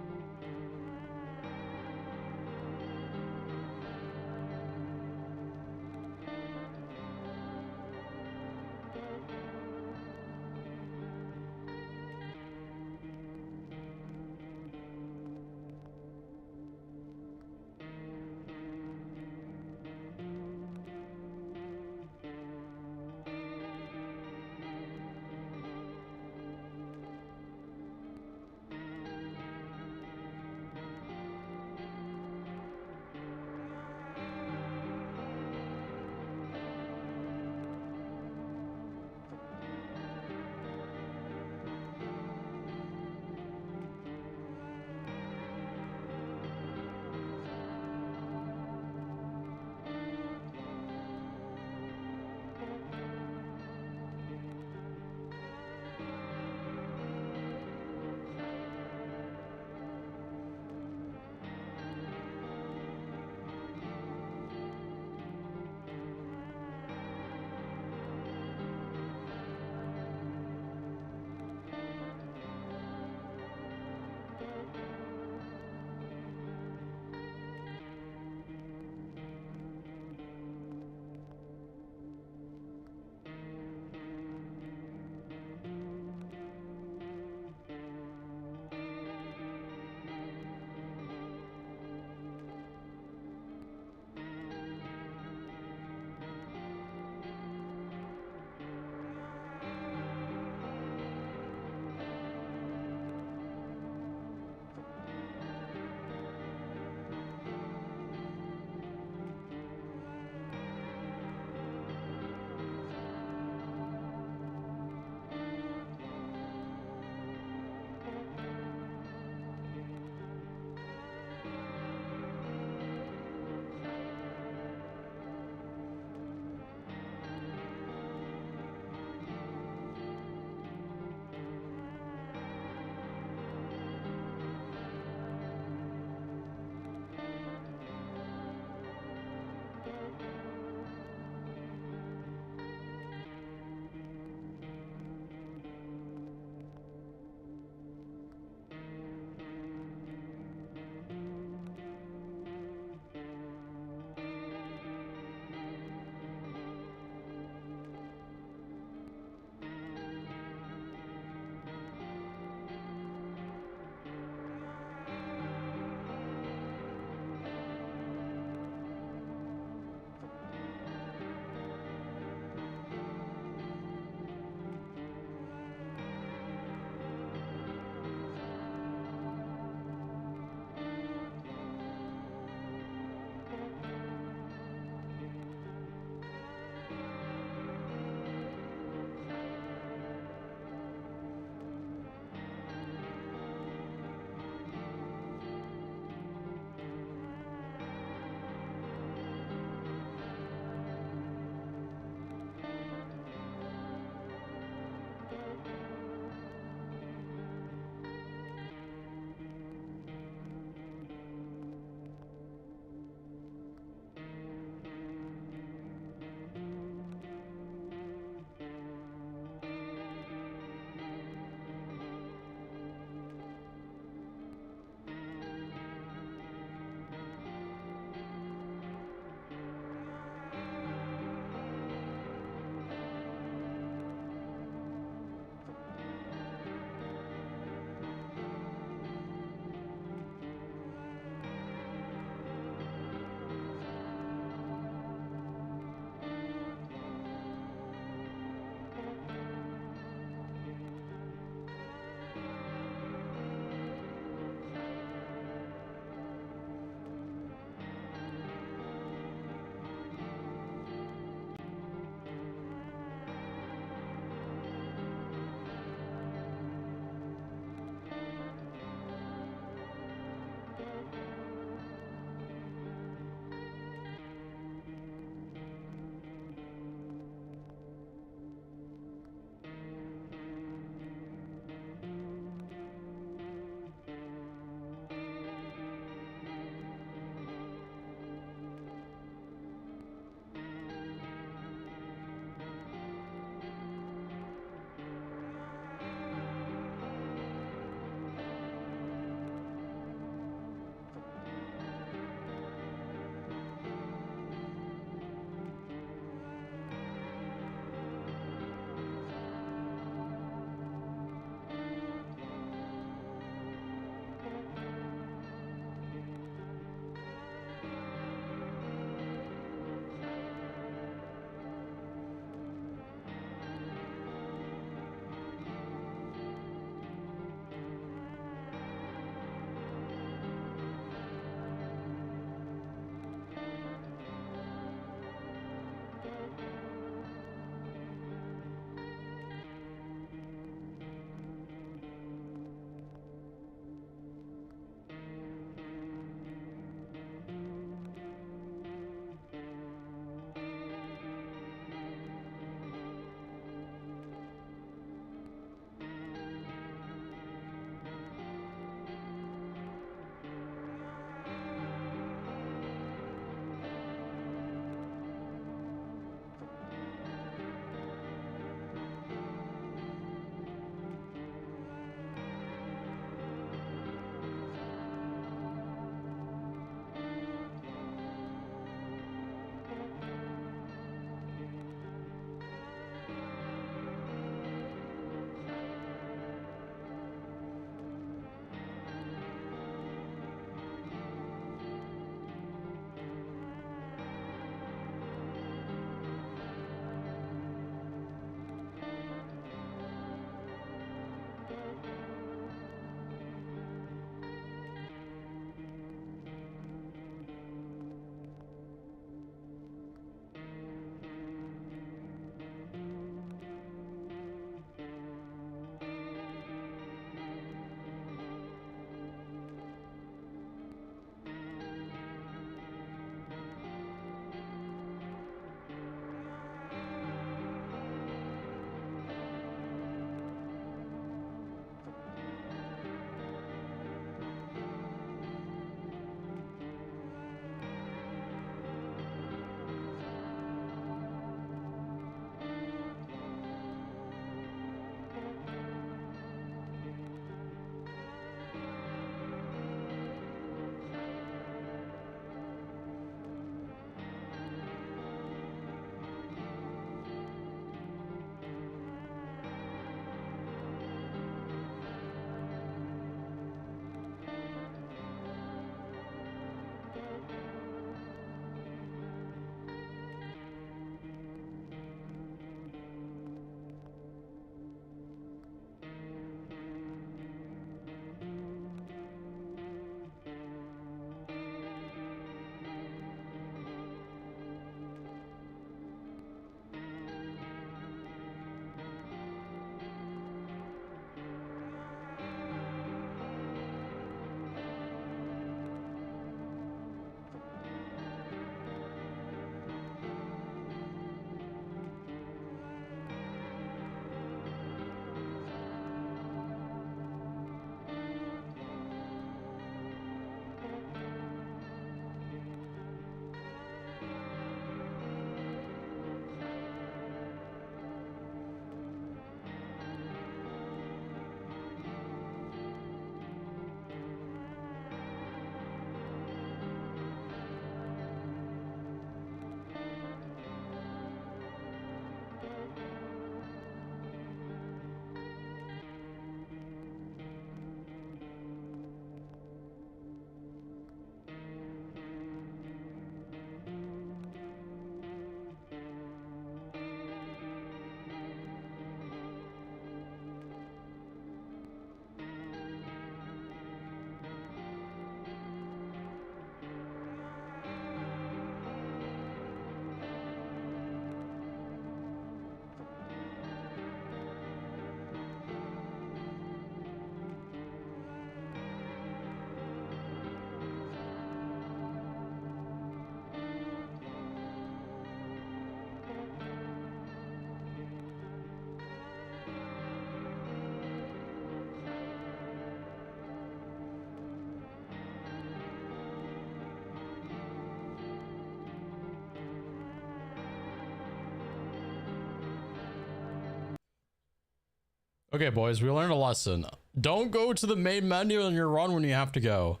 Okay, boys, we learned a lesson. Don't go to the main menu in your run when you have to go.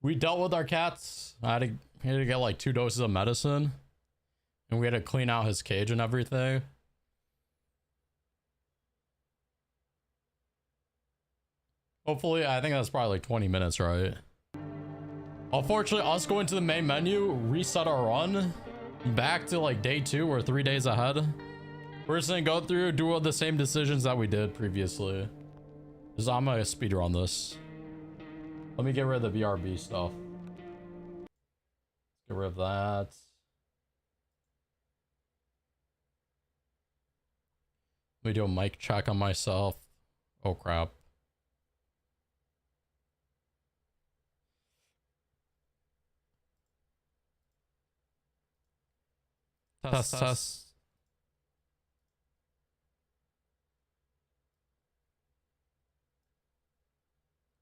We dealt with our cats. I had to get like 2 doses of medicine. And we had to clean out his cage and everything. Hopefully, I think that's probably like 20 minutes, right? Unfortunately, us going to the main menu, reset our run back to like day 2 or 3 days ahead. We're just gonna go through, do all the same decisions that we did previously. Because I'm gonna speedrun this. Let me get rid of the BRB stuff. Get rid of that. Let me do a mic check on myself. Oh crap. Test.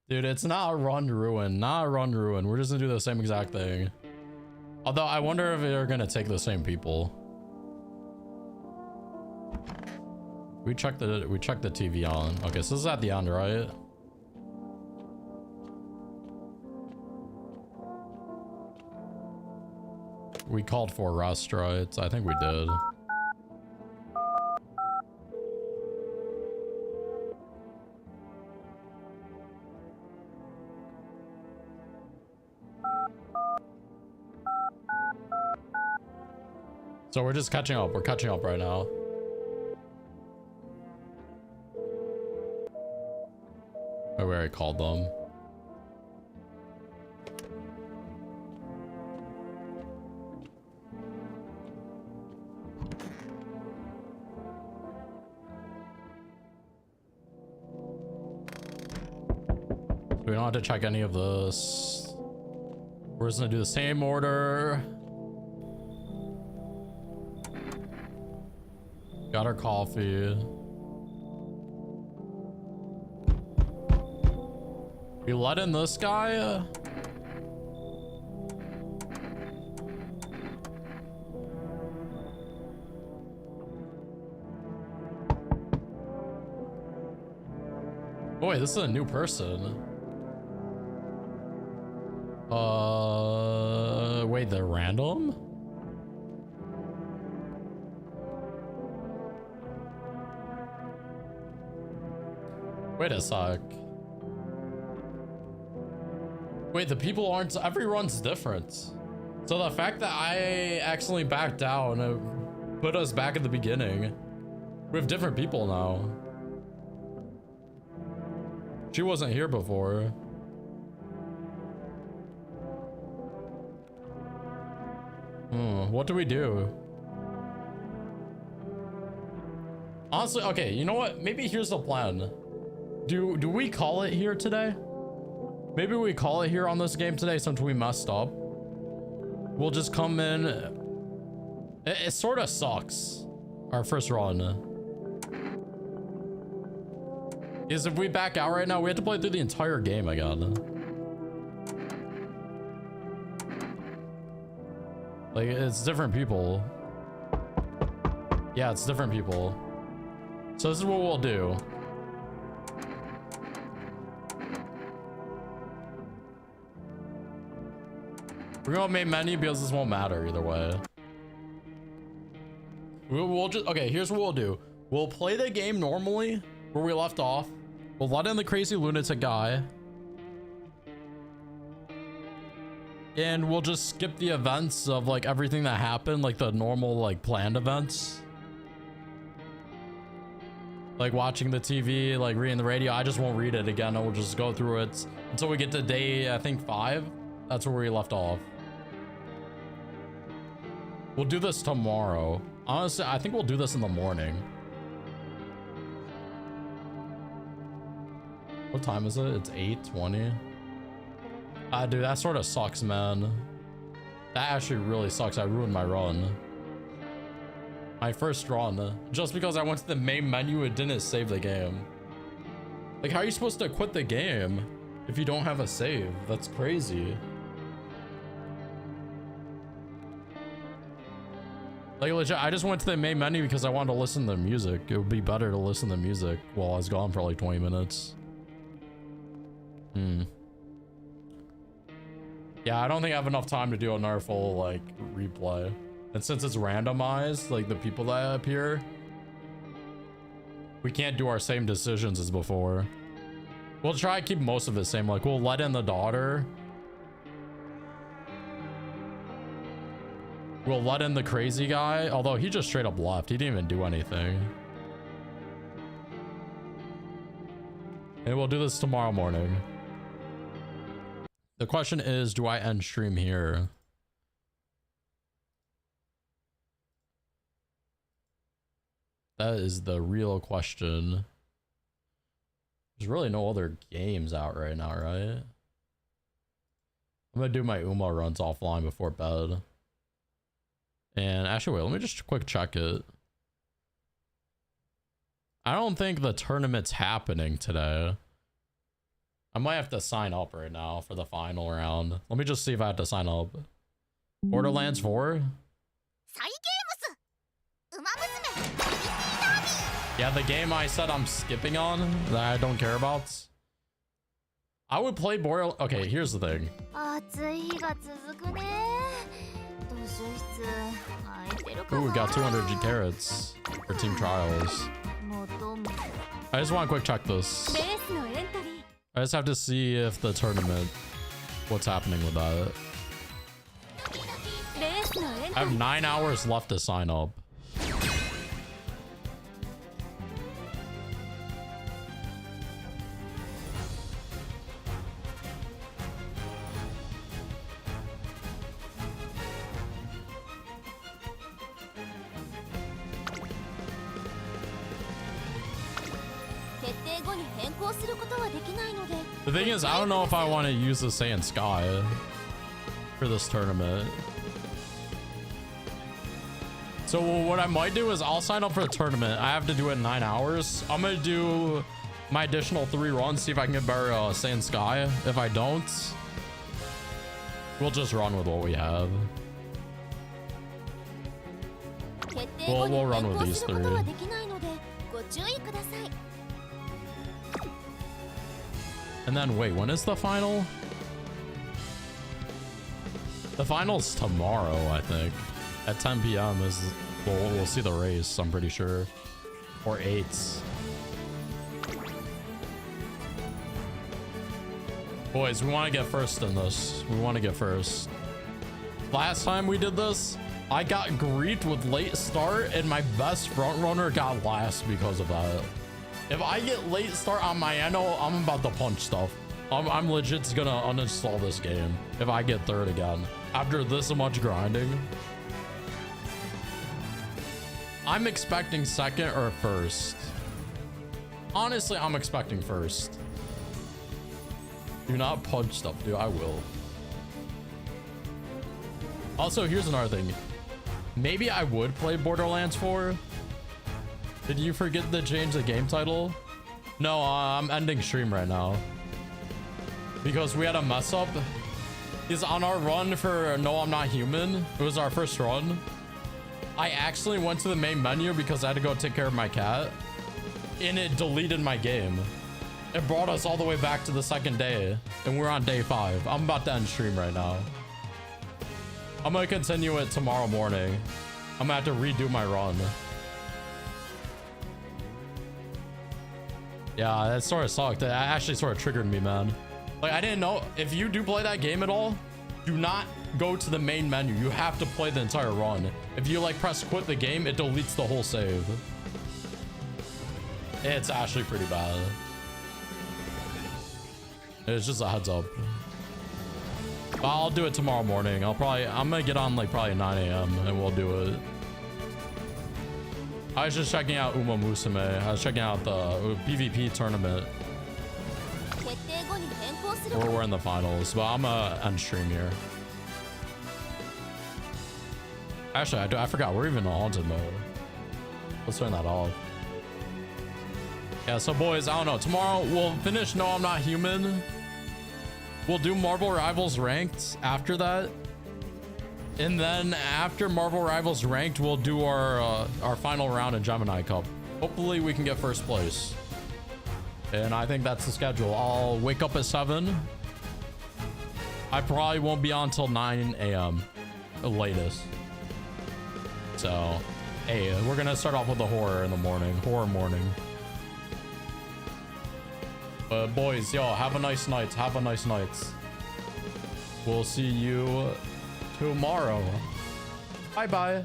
Dude, it's not a run ruin. Not a run ruin. We're just gonna do the same exact thing. Although I wonder if they're gonna take the same people. We checked the TV on. Okay, so this is at the end, right? We called for rest, right? I think we did. So we're just catching up. We're catching up right now. Oh, we already called them. We don't have to check any of this. We're just gonna do the same order. Got our coffee. We let in this guy? Oh wait, this is a new person. Wait, they're random? Wait a sec. Wait, the people aren't, every run's different. So the fact that I accidentally backed down put us back at the beginning. We have different people now. She wasn't here before. What do we do? Honestly, okay, you know what? Maybe here's the plan. Do we call it here today? Maybe we call it here on this game today since we messed up. We'll just come in. It sort of sucks. Our first run. Is if we back out right now, we have to play through the entire game again. Like, it's different people. Yeah, it's different people. So this is what we'll do. We're gonna main menu because this won't matter either way. We'll just, okay, here's what we'll do. We'll play the game normally where we left off. We'll let in the crazy lunatic guy. And we'll just skip the events of like everything that happened, like the normal like planned events. Like watching the TV, like reading the radio. I just won't read it again. We'll just go through it until we get to day, I think 5. That's where we left off. We'll do this tomorrow. Honestly, I think we'll do this in the morning. What time is it? It's 8:20. Dude, that sort of sucks, man. That actually really sucks. I ruined my run. My first run. Just because I went to the main menu, it didn't save the game. Like, how are you supposed to quit the game if you don't have a save? That's crazy. Like legit, I just went to the main menu because I wanted to listen to the music. It would be better to listen to music while I was gone for like 20 minutes. Yeah, I don't think I have enough time to do another full like replay. And since it's randomized, like the people that appear, we can't do our same decisions as before. We'll try to keep most of it same. Like we'll let in the daughter. We'll let in the crazy guy, although he just straight up left. He didn't even do anything. And we'll do this tomorrow morning. The question is, do I end stream here? That is the real question. There's really no other games out right now, right? I'm gonna do my Uma runs offline before bed. And actually, wait, let me just quick check it. I don't think the tournament's happening today. I might have to sign up right now for the final round. Let me just see if I have to sign up. Borderlands 4? Yeah, the game I said I'm skipping on that I don't care about. I would play Borderlands. Okay, here's the thing. Ooh, we got 200 carrots for team trials. I just want to quick check this. I just have to see if the tournament, what's happening with that. I have 9 hours left to sign up. The thing is, I don't know if I want to use the Saiyan Sky for this tournament. So what I might do is I'll sign up for the tournament. I have to do it in 9 hours. I'm going to do my additional 3 runs, see if I can get better Saiyan Sky. If I don't, we'll just run with what we have. We'll run with these 3. And then wait, when is the final? The final's tomorrow, I think. At 10 p.m. is we'll see the race, I'm pretty sure. Or 8. Boys, we want to get first in this. We want to get first. Last time we did this, I got griefed with late start and my best front runner got last because of that. If I get late start on my Eno, I'm about to punch stuff. I'm legit gonna uninstall this game if I get third again. After this much grinding. I'm expecting second or first. Honestly, I'm expecting first. Do not punch stuff, dude. I will. Also, here's another thing. Maybe I would play Borderlands 4. Did you forget to change the game title? No, I'm ending stream right now. Because we had a mess up. Is on our run for No I'm Not Human. It was our first run. I actually went to the main menu because I had to go take care of my cat. And it deleted my game. It brought us all the way back to the second day. And we're on day 5. I'm about to end stream right now. I'm going to continue it tomorrow morning. I'm going to have to redo my run. Yeah, that sort of sucked. That actually sort of triggered me, man. Like, I didn't know. If you do play that game at all, do not go to the main menu. You have to play the entire run. If you, like, press quit the game, it deletes the whole save. It's actually pretty bad. It's just a heads up. But I'll do it tomorrow morning. I'm gonna get on, like, probably 9 a.m. and we'll do it. I was just checking out Umamusume. I was checking out the PvP tournament. We're in the finals, but I'm gonna end stream here. Actually, I forgot. We're even in haunted mode. Let's turn that off. Yeah, so boys, I don't know. Tomorrow we'll finish No I'm Not Human. We'll do Marvel Rivals ranked after that. And then after Marvel Rivals Ranked, we'll do our final round in Gemini Cup. Hopefully we can get first place. And I think that's the schedule. I'll wake up at 7. I probably won't be on till 9 a.m. the latest. So, hey, we're gonna start off with the horror in the morning. Horror morning. But boys, yo, have a nice night. Have a nice night. We'll see you tomorrow. Bye-bye.